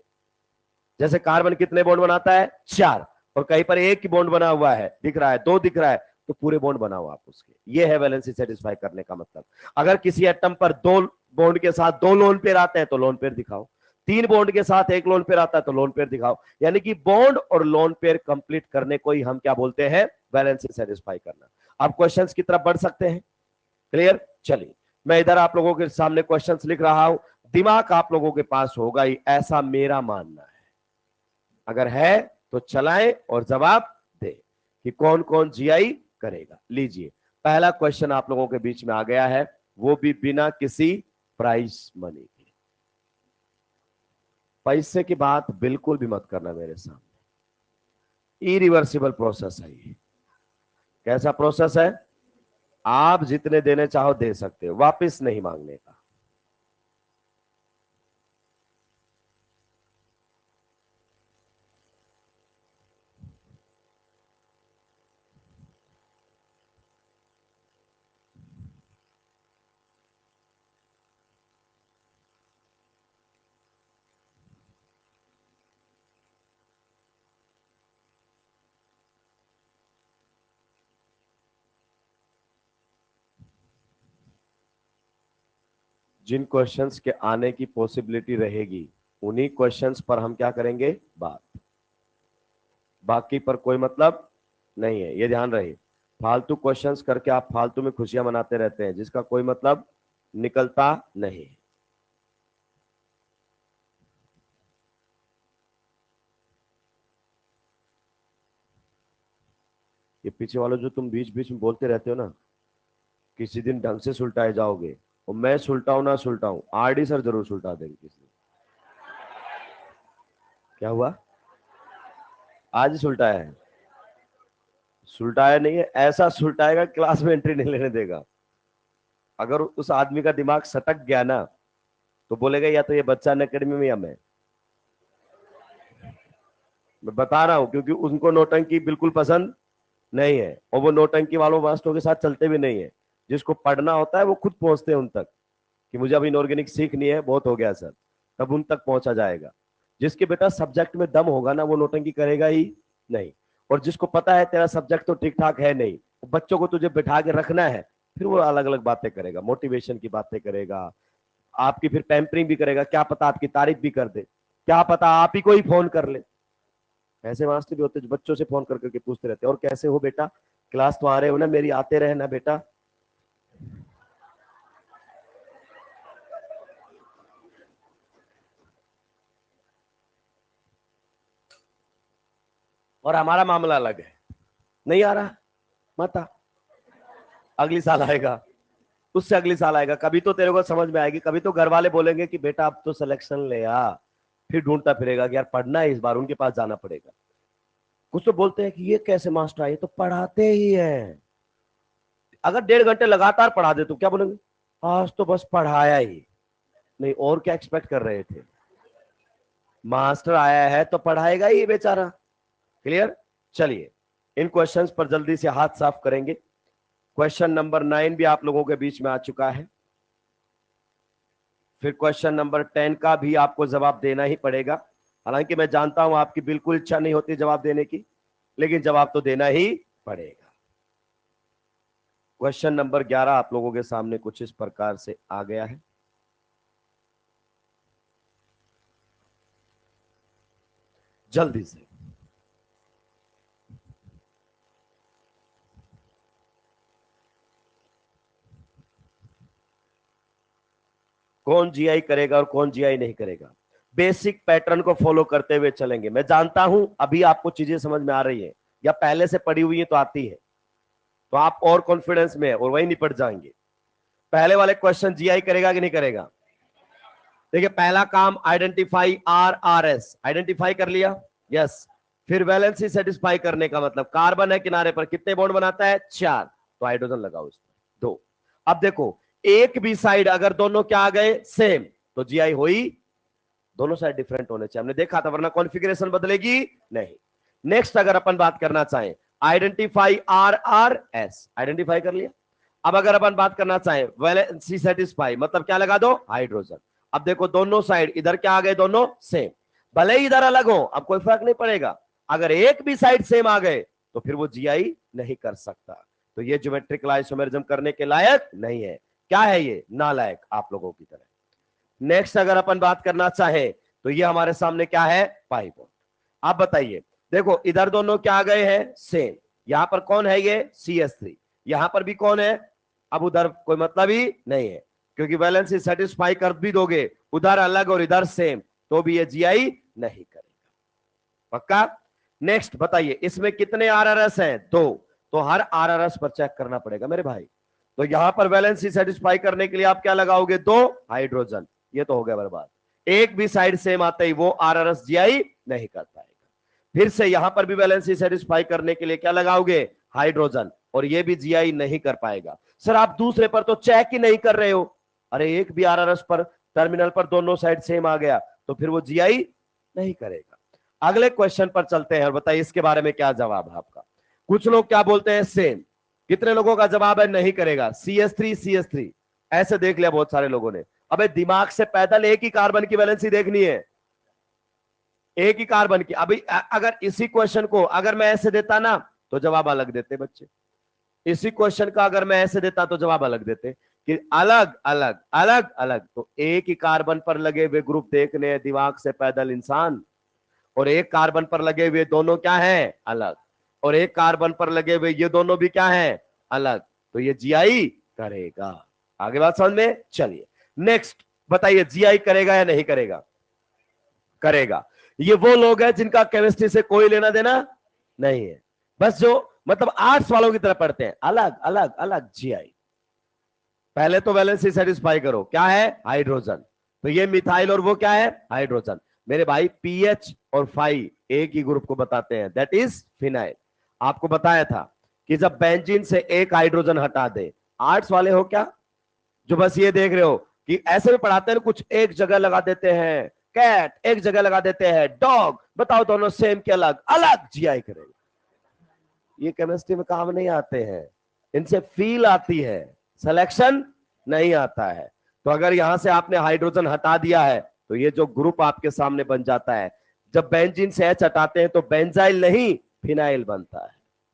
जैसे कार्बन कितने बॉन्ड बनाता है, 4, और कहीं पर एक ही बॉन्ड बना हुआ है, दिख रहा है, 2 दिख रहा है, तो पूरे बॉन्ड बनाओ आप उसके। ये है वैलेंसी सेटिस्फाई करने का मतलब। अगर किसी एटम पर 2 बॉन्ड के साथ 2 लोन पेयर आते हैं तो लोन पेयर दिखाओ, 3 बॉन्ड के साथ 1 लोन पेयर आता है तो लोन पेयर दिखाओ। यानी कि बॉन्ड और लोन पेयर कंप्लीट करने को ही हम क्या बोलते हैं, वैलेंसी सेटिस्फाई करना। अब क्वेश्चंस की तरफ बढ़ सकते हैं। क्लियर, चलिए मैं इधर आप लोगों के सामने क्वेश्चंस लिख रहा हूं। दिमाग आप लोगों के पास होगा ही, ऐसा मेरा मानना है। अगर है तो चलाएं और जवाब दे कि कौन कौन जीआई करेगा। लीजिए पहला क्वेश्चन आप लोगों के बीच में आ गया है, वो भी बिना किसी प्राइस मनी के। पैसे की बात बिल्कुल भी मत करना मेरे सामने। इरिवर्सिबल प्रोसेस है ये। कैसा प्रोसेस है, आप जितने देने चाहो दे सकते हो, वापस नहीं मांगने का। जिन क्वेश्चंस के आने की पॉसिबिलिटी रहेगी उन्हीं क्वेश्चंस पर हम क्या करेंगे, बात। बाकी पर कोई मतलब नहीं है, ये ध्यान रहे। फालतू क्वेश्चंस करके आप फालतू में खुशियां मनाते रहते हैं जिसका कोई मतलब निकलता नहीं। ये पीछे वालों जो तुम बीच बीच में बोलते रहते हो ना, किसी दिन ढंग से सुलटाए जाओगे। और मैं सुलटाऊं ना सुलटाऊं, आरडी सर जरूर सुलटा देंगे किसी दिन। क्या हुआ, आज ही सुलटाया है? सुलटाया नहीं है, ऐसा सुलटाएगा क्लास में एंट्री नहीं लेने देगा। अगर उस आदमी का दिमाग सटक गया ना तो बोलेगा या तो ये बच्चा अकेडमी में या मैं बता रहा हूं, क्योंकि उनको नौटंकी बिल्कुल पसंद नहीं है और वो नौटंकी वालों मास्टरों के साथ चलते भी नहीं है। जिसको पढ़ना होता है वो खुद पहुंचते हैं उन तक कि मुझे अब इनऑर्गेनिक सीखनी है, बहुत हो गया सर, तब उन तक पहुंचा जाएगा। जिसके बेटा सब्जेक्ट में दम होगा ना वो नौटंकी करेगा ही नहीं। और जिसको पता है तेरा सब्जेक्ट तो ठीक ठाक है नहीं, बच्चों को तुझे बिठा के रखना है, फिर वो अलग अलग बातें करेगा, मोटिवेशन की बातें करेगा, आपकी फिर पैम्परिंग भी करेगा, क्या पता आपकी तारीफ भी कर दे, क्या पता आप ही को ही फोन कर ले। ऐसे मास्टर भी होते जो बच्चों से फोन कर करके पूछते रहते, और कैसे हो बेटा, क्लास तो आ रहे हो ना मेरी, आते रहे ना बेटा। और हमारा मामला अलग है, नहीं आ रहा मत आ, अगली साल आएगा, उससे अगली साल आएगा, कभी तो तेरे को समझ में आएगी, कभी तो घर वाले बोलेंगे कि बेटा अब तो सिलेक्शन ले आ। फिर ढूंढता फिरेगा कि यार पढ़ना है इस बार, उनके पास जाना पड़ेगा। कुछ तो बोलते हैं कि ये कैसे मास्टर आए, तो पढ़ाते ही हैं। अगर 1.5 घंटे लगातार पढ़ा दे तो क्या बोलेंगे, आज तो बस पढ़ाया ही, नहीं और क्या एक्सपेक्ट कर रहे थे। मास्टर आया है तो पढ़ाएगा ही बेचारा। क्लियर, चलिए इन क्वेश्चंस पर जल्दी से हाथ साफ करेंगे। क्वेश्चन नंबर 9 भी आप लोगों के बीच में आ चुका है। फिर क्वेश्चन नंबर 10 का भी आपको जवाब देना ही पड़ेगा। हालांकि मैं जानता हूं आपकी बिल्कुल इच्छा नहीं होती जवाब देने की, लेकिन जवाब तो देना ही पड़ेगा। क्वेश्चन नंबर 11 आप लोगों के सामने कुछ इस प्रकार से आ गया है। जल्दी से कौन जीआई करेगा और कौन जीआई नहीं करेगा, बेसिक पैटर्न को फॉलो करते हुए चलेंगे। मैं जानता हूं अभी आपको चीजें समझ में आ रही है, या पहले से पड़ी हुई है तो आती है, तो आप और कॉन्फिडेंस में और वही निपट जाएंगे। पहले वाले क्वेश्चन जीआई करेगा कि नहीं करेगा? देखिए पहला काम आइडेंटिफाई RRS, आइडेंटिफाई कर लिया, यस। फिर वैलेंसी सेटिस्फाई करने का मतलब कार्बन है किनारे पर, कितने बॉन्ड बनाता है? 4, तो हाइड्रोजन लगाओ इसमें 2। अब देखो एक भी साइड अगर दोनों क्या आ गए सेम, तो जीआई हुई। दोनों साइड डिफरेंट होने चाहिए, हमने देखा था, वरना कॉन्फ़िगरेशन बदलेगी नहीं। नेक्स्ट अगर अपन बात करना चाहें आइडेंटिफाई RRS, आइडेंटिफाई कर लिया। अब अगर अपन बात करना चाहें वैलेंसी सेटिस्फाई, मतलब क्या लगा दो? हाइड्रोजन। अब देखो दोनों साइड इधर क्या आ गए? दोनों सेम, भले ही इधर अलग हो, अब कोई फर्क नहीं पड़ेगा। अगर एक भी साइड सेम आ गए तो फिर वो जीआई नहीं कर सकता, तो ये ज्योमेट्रिकल आइसोमेरिज्म करने के लायक नहीं है। क्या है ये? नालायक आप लोगों की तरह। नेक्स्ट अगर अपन बात करना चाहे तो ये हमारे सामने क्या है? Pi bond. आप बताइए, देखो इधर दोनों क्या आ गए हैं? सेम। यहां पर कौन है? ये CH3। यहां पर भी कौन है? अब उधर कोई मतलब ही नहीं है, क्योंकि वैलेंसी सेटिस्फाई कर भी दोगे, उधर अलग और इधर सेम, तो भी ये जीआई नहीं करेगा। पक्का? नेक्स्ट बताइए, इसमें कितने RRS हैं? 2, तो हर RRS पर चेक करना पड़ेगा मेरे भाई। तो यहां पर वैलेंसी सेटिस्फाई करने के लिए आप क्या लगाओगे? 2 हाइड्रोजन, ये तो हो गया बर्बाद। एक भी साइड सेम आते ही वो RRS जीआई नहीं कर पाएगा। फिर से यहां पर भी बैलेंस सेटिस्फाई करने के लिए क्या लगाओगे? हाइड्रोजन, और ये भी जीआई नहीं कर पाएगा। सर आप दूसरे पर तो चेक ही नहीं कर रहे हो। अरे एक भी RRS पर टर्मिनल पर दोनों साइड सेम आ गया तो फिर वो जीआई नहीं करेगा। अगले क्वेश्चन पर चलते हैं और बताइए इसके बारे में क्या जवाब है आपका। कुछ लोग क्या बोलते हैं? सेम। कितने लोगों का जवाब है नहीं करेगा? CH3 ऐसे देख लिया बहुत सारे लोगों ने। अबे दिमाग से पैदल एक ही कार्बन की वैलेंसी देखनी है, एक ही कार्बन की। अभी अगर इसी क्वेश्चन को अगर मैं ऐसे देता ना तो जवाब अलग देते बच्चे। इसी क्वेश्चन का अगर मैं ऐसे देता तो जवाब अलग देते कि अलग अलग अलग अलग। तो एक ही कार्बन पर लगे हुए ग्रुप देखने हैं दिमाग से पैदल इंसान, और एक कार्बन पर लगे हुए दोनों क्या है? अलग, और एक कार्बन पर लगे हुए ये दोनों भी क्या है? अलग, तो ये जीआई करेगा। आगे बात समझ में? चलिए नेक्स्ट बताइए, जीआई करेगा या नहीं करेगा? करेगा। ये वो लोग हैं जिनका केमिस्ट्री से कोई लेना देना नहीं है, बस जो मतलब आर्ट्स वालों की तरह पढ़ते हैं, अलग अलग अलग जीआई। पहले तो वैलेंसी सेटिस्फाई करो, क्या है? हाइड्रोजन। तो ये मिथाइल और वो क्या है? हाइड्रोजन। मेरे भाई पीएच और फाई एक ही ग्रुप को बताते हैं, दैट इज फिनाइल। आपको बताया था कि जब बेंजीन से एक हाइड्रोजन हटा दे, आर्ट्स वाले हो क्या जो बस ये देख रहे हो कि ऐसे भी पढ़ाते हैं, कुछ एक जगह लगा देते हैं, कैट एक जगह लगा देते हैं, डॉग, बताओ दोनों सेम के अलग अलग जीआई करेगा। ये केमिस्ट्री में काम नहीं आते हैं, इनसे फील आती है, सिलेक्शन नहीं आता है। तो अगर यहां से आपने हाइड्रोजन हटा दिया है तो ये जो ग्रुप आपके सामने बन जाता है। जब बेंजीन से H हटाते हैं तो बेंजाइल नहीं फिनाइल बनता है।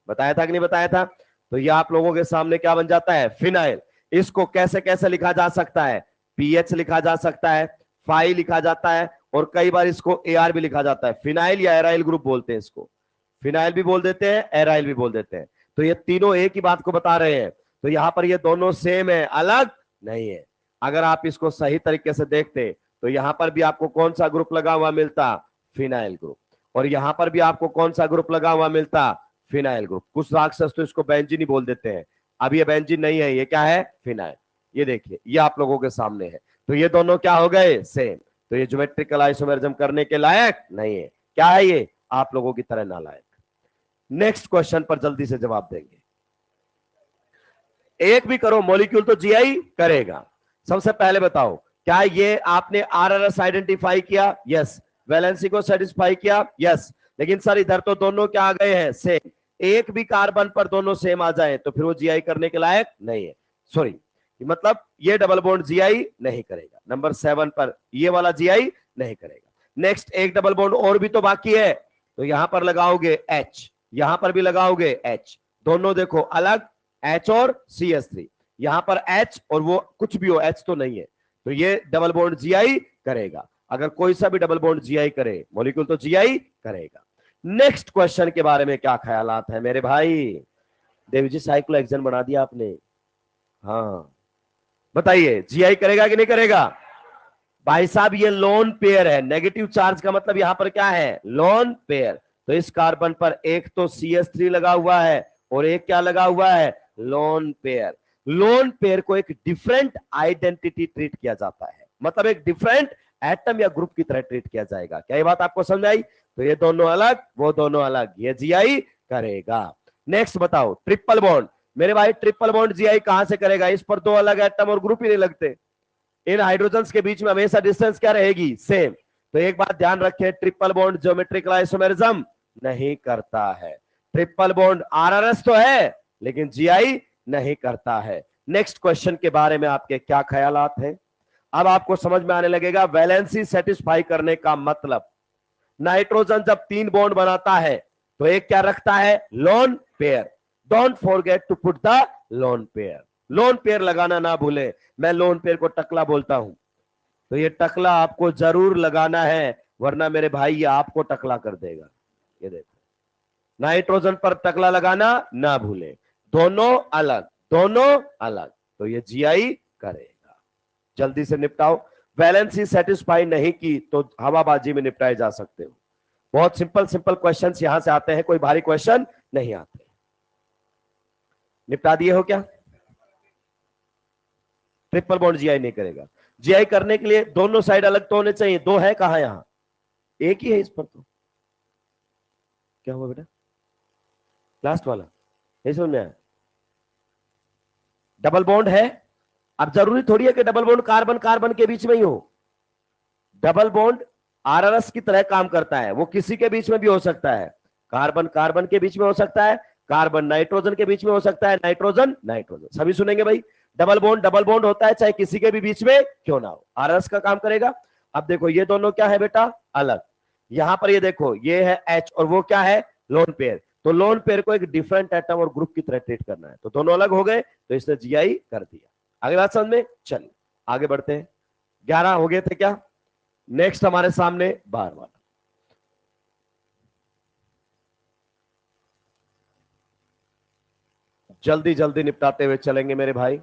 बताया था कि नहीं बताया था? तो ये आप लोगों के सामने क्या बन जाता है? फिनाइल। इसको कैसे कैसे लिखा जा सकता है? पीएच लिखा जा सकता है, फाई लिखा जाता है, और कई बार इसको AR भी लिखा जाता है। फिनाइल या एराइल ग्रुप बोलते हैं इसको, फिनाइल भी बोल देते हैं, एराइल भी बोल देते हैं। तो ये तीनों एक ही बात को बता रहे हैं। तो यहां पर ये दोनों सेम है, अलग नहीं है। अगर आप इसको सही तरीके से देखते तो यहां पर भी आपको कौन सा ग्रुप लगा हुआ मिलता? Phenyl group. और यहां पर भी आपको कौन सा ग्रुप लगा हुआ मिलता? Phenyl group. कुछ राक्षस तो इसको बेंजीन ही बोल देते हैं, अब ये बेंजीन नहीं है, ये क्या है? फिनाइल। ये देखिए ये आप लोगों के सामने है। तो ये दोनों क्या हो गए? सेम। तो ये ज्योमेट्रिकल आइसोमेरिज्म करने के लायक नहीं है। क्या है ये? आप लोगों की तरह नालायक। नेक्स्ट क्वेश्चन पर जल्दी से जवाब देंगे। एक भी करो मॉलिक्यूल तो जीआई करेगा। सबसे पहले बताओ, क्या ये आपने RRS आइडेंटिफाई किया? यस। वैलेंसी को सेटिस्फाई किया? यस। लेकिन सर इधर तो दोनों क्या आ गए हैं? सेम। एक भी कार्बन पर दोनों सेम आ जाए तो फिर वो जीआई करने के लायक नहीं है। सॉरी, मतलब ये डबल बॉन्ड जीआई नहीं करेगा। नंबर 7 पर ये वाला जीआई नहीं करेगा। नेक्स्ट एक डबल बॉन्ड और भी तो बाकी है, तो यहां पर लगाओगे H, यहां पर भी लगाओगे H, दोनों देखो अलग, H और CH3। यहां पर H और वो कुछ भी हो, H तो नहीं है, तो ये डबल बॉन्ड जीआई करेगा। अगर कोई सा भी डबल बॉन्ड जीआई करे, मॉलिक्यूल तो जीआई करेगा। नेक्स्ट क्वेश्चन के बारे में क्या ख्यालात है मेरे भाई? देव जी साइक्लोहेक्सेन बना दिया आपने, हाँ बताइए जीआई करेगा कि नहीं करेगा? भाई साहब ये लोन पेयर है, नेगेटिव चार्ज का मतलब यहां पर क्या है? Lone pair. तो इस कार्बन पर एक तो CH3 लगा हुआ है और एक क्या लगा हुआ है, लोन पेयर। लोन पेयर को एक डिफरेंट आइडेंटिटी ट्रीट किया जाता है, मतलब एक डिफरेंट एटम या ग्रुप की तरह ट्रीट किया जाएगा। क्या ये बात आपको समझ आई? तो ये दोनों अलग, वो दोनों अलग, ये जीआई करेगा। नेक्स्ट बताओ, ट्रिपल बॉन्ड। मेरे भाई ट्रिपल बॉन्ड जीआई कहां से करेगा? इस पर दो अलग एटम और ग्रुप ही नहीं लगते। इन हाइड्रोजन्स के बीच में हमेशा डिस्टेंस क्या रहेगी? सेम। तो एक बात ध्यान रखें, ट्रिपल बॉन्ड ज्योमेट्रिकल आइसोमेरिज्म नहीं करता है। ट्रिपल बॉन्ड आरआरएस तो है लेकिन जीआई नहीं करता है। नेक्स्ट क्वेश्चन के बारे में आपके क्या ख्यालात हैं? अब आपको समझ में आने लगेगा वैलेंसी सेटिस्फाई करने का मतलब। नाइट्रोजन जब 3 बॉन्ड बनाता है तो एक क्या रखता है? Lone pair. Don't forget to put the lone pair. Lone pair लगाना ना भूले। मैं लोन पेयर को टकला बोलता हूं, तो ये टकला आपको जरूर लगाना है, वरना मेरे भाई ये आपको टकला कर देगा। ये देखो, नाइट्रोजन पर टकला लगाना ना भूले। दोनों अलग, दोनों अलग। तो ये जीआई करेगा। जल्दी से निपटाओ। वैलेंसी सेटिस्फाई नहीं की तो हवाबाजी में निपटाए जा सकते हो। बहुत सिंपल सिंपल क्वेश्चंस यहां से आते हैं, कोई भारी क्वेश्चन नहीं आते। निपटा दिए हो क्या? ट्रिपल बॉन्ड जीआई नहीं करेगा। जीआई करने के लिए दोनों साइड अलग तो होने चाहिए। दो है कहां? यहां एक ही है इस पर। तो क्या हुआ बेटा? लास्ट वाला ये समझ में आया? डबल बॉन्ड है। अब जरूरी थोड़ी है कि डबल बॉन्ड कार्बन कार्बन के बीच में ही हो। डबल बॉन्ड आरआरएस की तरह काम करता है, वो किसी के बीच में भी हो सकता है। कार्बन कार्बन के बीच में हो सकता है, कार्बन नाइट्रोजन के बीच में हो सकता है, नाइट्रोजन नाइट्रोजन। सभी सुनेंगे भाई, डबल बॉन्ड होता है चाहे किसी के भी बीच में क्यों ना हो, आरआरएस का काम करेगा। अब देखो ये दोनों क्या है बेटा? अलग। यहां पर ये देखो, ये है एच और वो क्या है? Lone pair. तो लोन पेयर को एक डिफरेंट एटम और ग्रुप की तरह ट्रीट करना है, तो दोनों अलग हो गए, तो इसने जीआई कर दिया। आगे बात समझ में? चलिए आगे बढ़ते हैं। 11 हो गए थे क्या? नेक्स्ट हमारे सामने 12 वाला। जल्दी जल्दी निपटाते हुए चलेंगे मेरे भाई।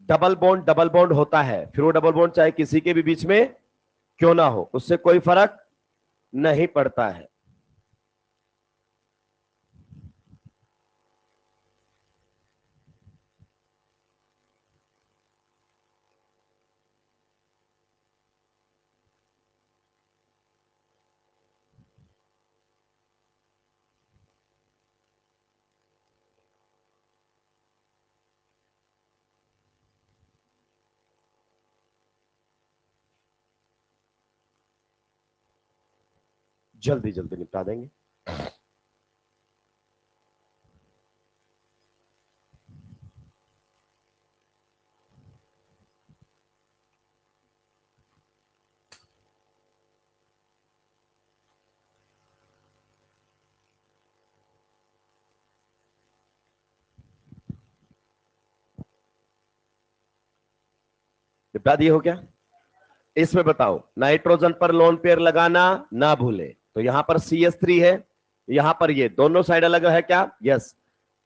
डबल बॉन्ड होता है, फिर वो डबल बॉन्ड चाहे किसी के भी बीच में क्यों ना हो, उससे कोई फर्क नहीं पड़ता है। जल्दी जल्दी निपटा देंगे। निपटा दिए हो क्या? इसमें बताओ, नाइट्रोजन पर लोन पेयर लगाना ना भूले। तो यहां पर CH3 है, यहां पर ये दोनों साइड अलग है क्या? यस।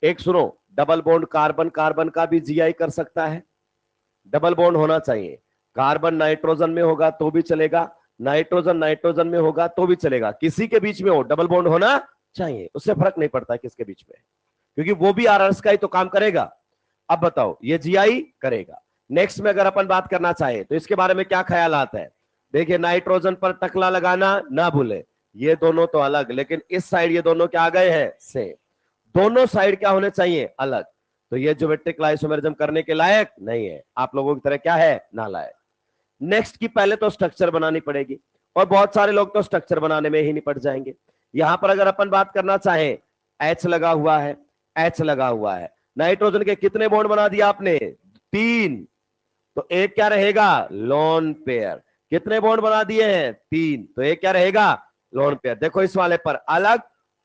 एक सुनो, डबल बॉन्ड कार्बन कार्बन का भी जीआई कर सकता है। डबल बॉन्ड होना चाहिए। कार्बन नाइट्रोजन में होगा तो भी चलेगा, नाइट्रोजन नाइट्रोजन में होगा तो भी चलेगा, किसी के बीच में हो डबल बॉन्ड होना चाहिए, उससे फर्क नहीं पड़ता किसके बीच में, क्योंकि वो भी आरआरएस का ही तो काम करेगा। अब बताओ, ये जीआई करेगा। नेक्स्ट में अगर अपन बात करना चाहे तो इसके बारे में क्या ख्याल आता है? देखिए, नाइट्रोजन पर टकला लगाना ना भूले। ये दोनों तो अलग, लेकिन इस साइड ये दोनों क्या आ गए हैं? सेम। दोनों साइड क्या होने चाहिए? अलग। तो ये ज्योमेट्रिक आइसोमेरिज्म करने के लायक नहीं है, आप लोगों की तरह क्या है? नालायक। नेक्स्ट की पहले तो स्ट्रक्चर बनानी पड़ेगी, और बहुत सारे लोग तो स्ट्रक्चर बनाने में ही निपट जाएंगे। यहां पर अगर अपन बात करना चाहें, एच लगा हुआ है, एच लगा हुआ है, नाइट्रोजन के कितने बॉन्ड बना दिया आपने? 3। तो एक क्या रहेगा? Lone pair. कितने बॉन्ड बना दिए हैं? 3। तो एक क्या रहेगा? Lone pair. देखो इस वाले पर अलग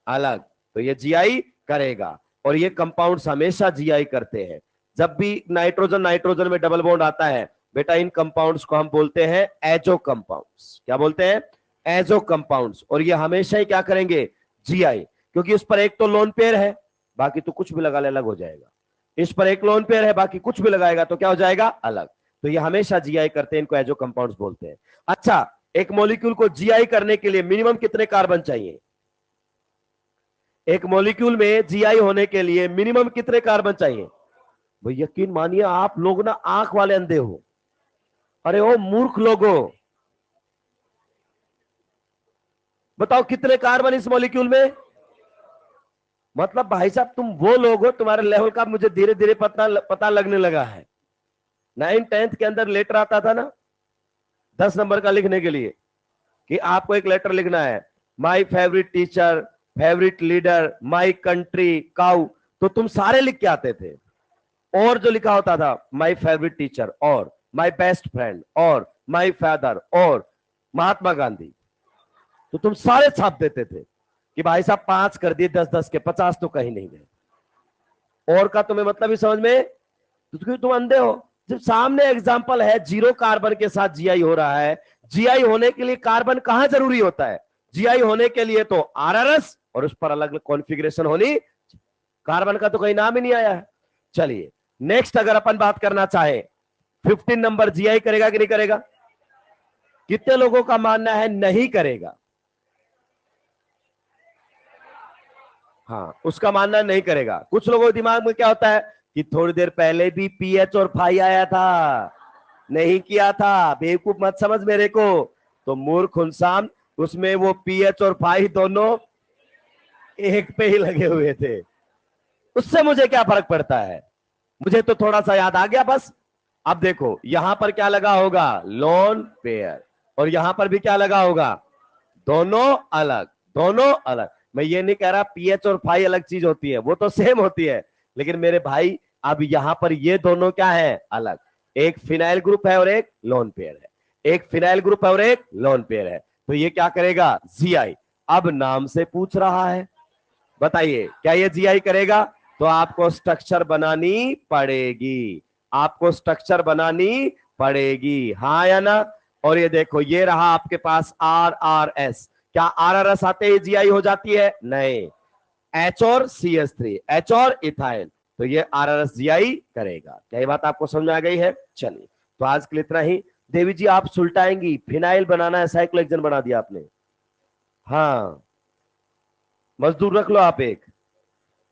अलग, तो ये जीआई करेगा। और ये कंपाउंड्स हमेशा जीआई करते हैं। जब भी नाइट्रोजन नाइट्रोजन में डबल बॉन्ड आता है बेटा, इन कंपाउंड्स को हम बोलते हैं एजो कंपाउंड्स। क्या बोलते हैं? Azo compounds. और ये हमेशा ही क्या करेंगे? जीआई, क्योंकि उस पर एक तो लोन पेयर है, बाकी तो कुछ भी लगा ले अलग हो जाएगा। इस पर एक लोन पेयर है, बाकी कुछ भी लगाएगा तो क्या हो जाएगा, अलग। तो ये हमेशा जीआई करते हैं, इनको एजो कंपाउंड्स बोलते हैं। अच्छा, एक मॉलिक्यूल को जीआई करने के लिए मिनिमम कितने कार्बन चाहिए? एक मॉलिक्यूल में जीआई होने के लिए मिनिमम कितने कार्बन चाहिए? भाई यकीन मानिए आप लोग ना आंख वाले अंधे हो। अरे ओ मूर्ख लोगों, बताओ कितने कार्बन इस मॉलिक्यूल में? मतलब भाई साहब तुम वो लोग हो, तुम्हारे लेवल का मुझे धीरे धीरे पता लगने लगा है। 9th-10th के अंदर लेटर आता था ना 10 नंबर का लिखने के लिए, कि आपको एक लेटर लिखना है, my favourite teacher, favourite leader, my country, cow, तो तुम सारे लिख के आते थे। और जो लिखा होता था माई फेवरेट टीचर और माई बेस्ट फ्रेंड और माई फादर और महात्मा गांधी, तो तुम सारे छाप देते थे कि भाई साहब 5 कर दिए, 10-10 के 50 तो कहीं नहीं गए। और का तुम्हें मतलब ही समझ में, तो क्यों तुम अंधे हो? जब सामने एग्जाम्पल है 0 कार्बन के साथ जीआई हो रहा है, जीआई होने के लिए कार्बन कहां जरूरी होता है? जीआई होने के लिए तो आरआरएस और उस पर अलग अलग कॉन्फ़िगरेशन होनी, कार्बन का तो कहीं नाम ही नहीं आया है। चलिए नेक्स्ट अगर अपन बात करना चाहे, 15 नंबर जीआई करेगा कि नहीं करेगा? कितने लोगों का मानना है नहीं करेगा? हाँ, उसका मानना नहीं करेगा। कुछ लोगों के दिमाग में क्या होता है कि थोड़ी देर पहले भी पीएच और फाई आया था, नहीं किया था, बेवकूफ मत समझ मेरे को। तो मूर्ख इंसान, उसमें वो पीएच और फाई दोनों एक पे ही लगे हुए थे, उससे मुझे क्या फर्क पड़ता है, मुझे तो थोड़ा सा याद आ गया बस। अब देखो यहां पर क्या लगा होगा, लोन पेयर, और यहां पर भी क्या लगा होगा, दोनों अलग, दोनों अलग। मैं ये नहीं कह रहा पीएच और फाई अलग चीज होती है, वो तो सेम होती है, लेकिन मेरे भाई अब यहां पर ये दोनों क्या है, अलग। एक फिनाइल ग्रुप है और एक लोन पेयर है, एक फिनाइल ग्रुप है और एक लोन पेयर है। तो ये क्या करेगा, जीआई। अब नाम से पूछ रहा है, बताइए क्या ये जीआई करेगा? तो आपको स्ट्रक्चर बनानी पड़ेगी, आपको स्ट्रक्चर बनानी पड़ेगी, हाँ या ना? और ये देखो ये रहा आपके पास आरआरएस, क्या आरआरएस आते ही जीआई हो जाती है? नहीं, एच और CH3, एच और इथाइल, तो ये आरआरएस जीआई करेगा। क्या ये बात आपको समझ आ गई है? चलिए तो आज के लिए इतना ही। देवी जी आप सुलटाएंगी, फिनाइल बनाना है, साइक्लोहेक्सेन बना दिया आपने। हाँ, मजदूर रख लो आप एक,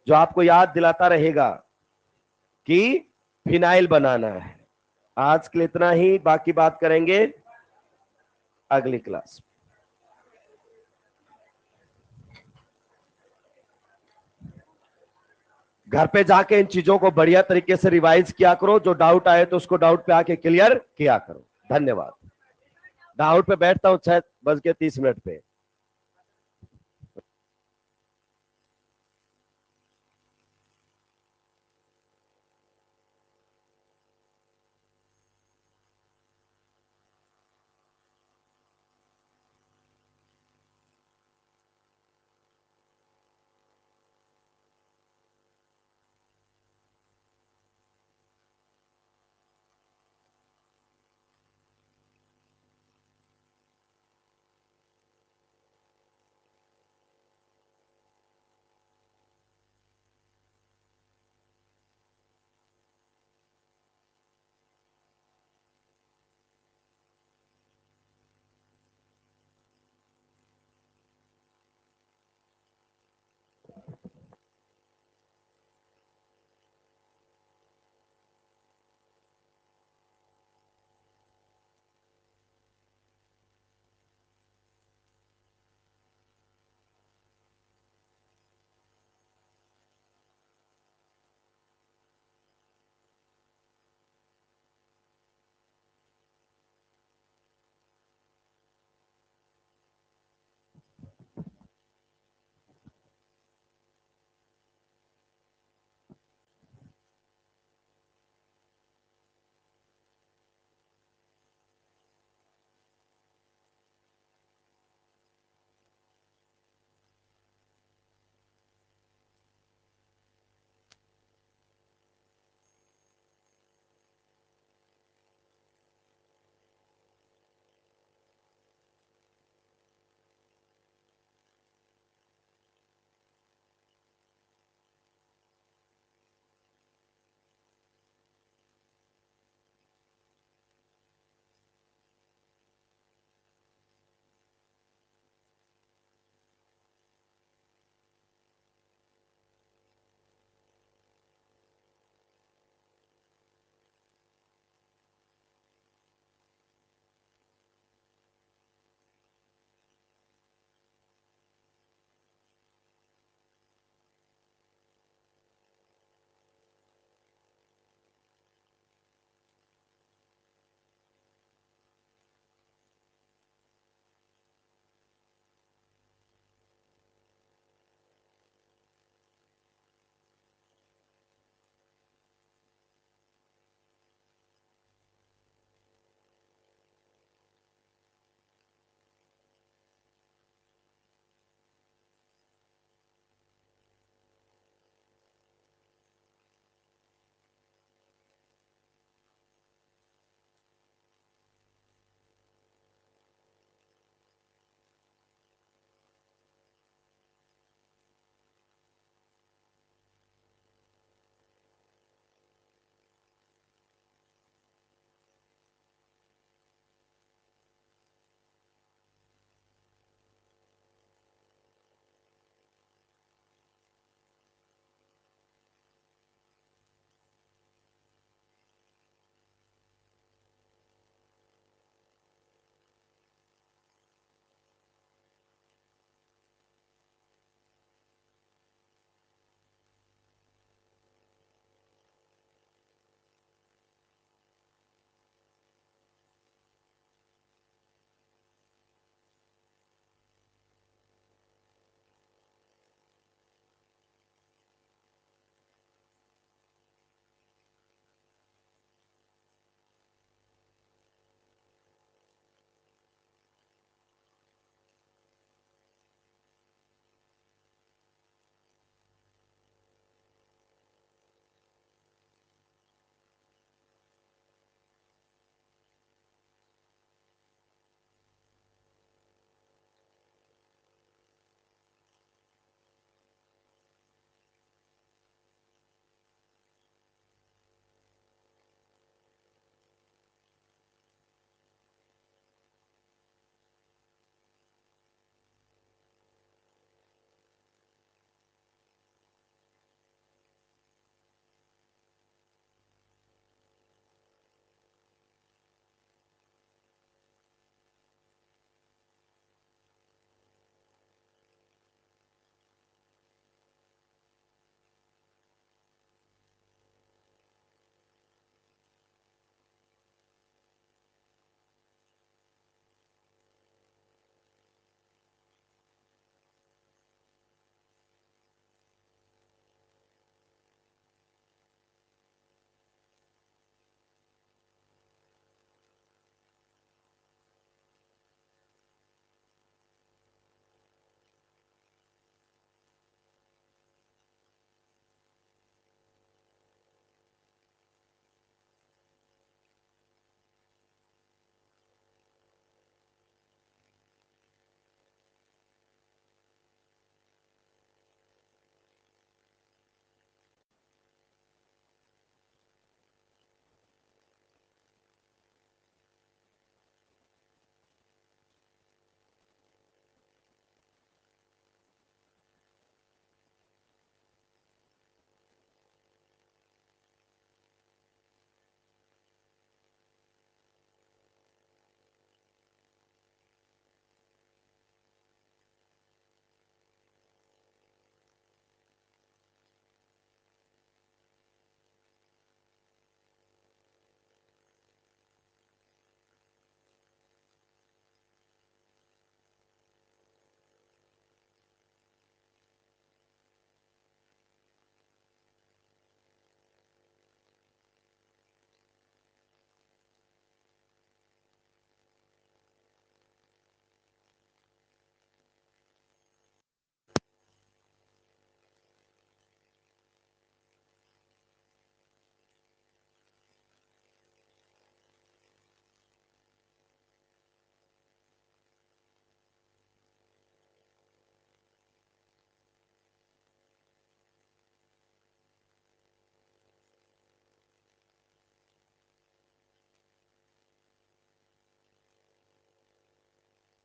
जो आपको याद दिलाता रहेगा कि फिनाइल बनाना है। आज के लिए इतना ही, बाकी बात करेंगे अगली क्लास। घर पे जाके इन चीजों को बढ़िया तरीके से रिवाइज किया करो, जो डाउट आए तो उसको डाउट पे आके क्लियर किया करो। धन्यवाद। डाउट पे बैठता हूं 6:30 पे।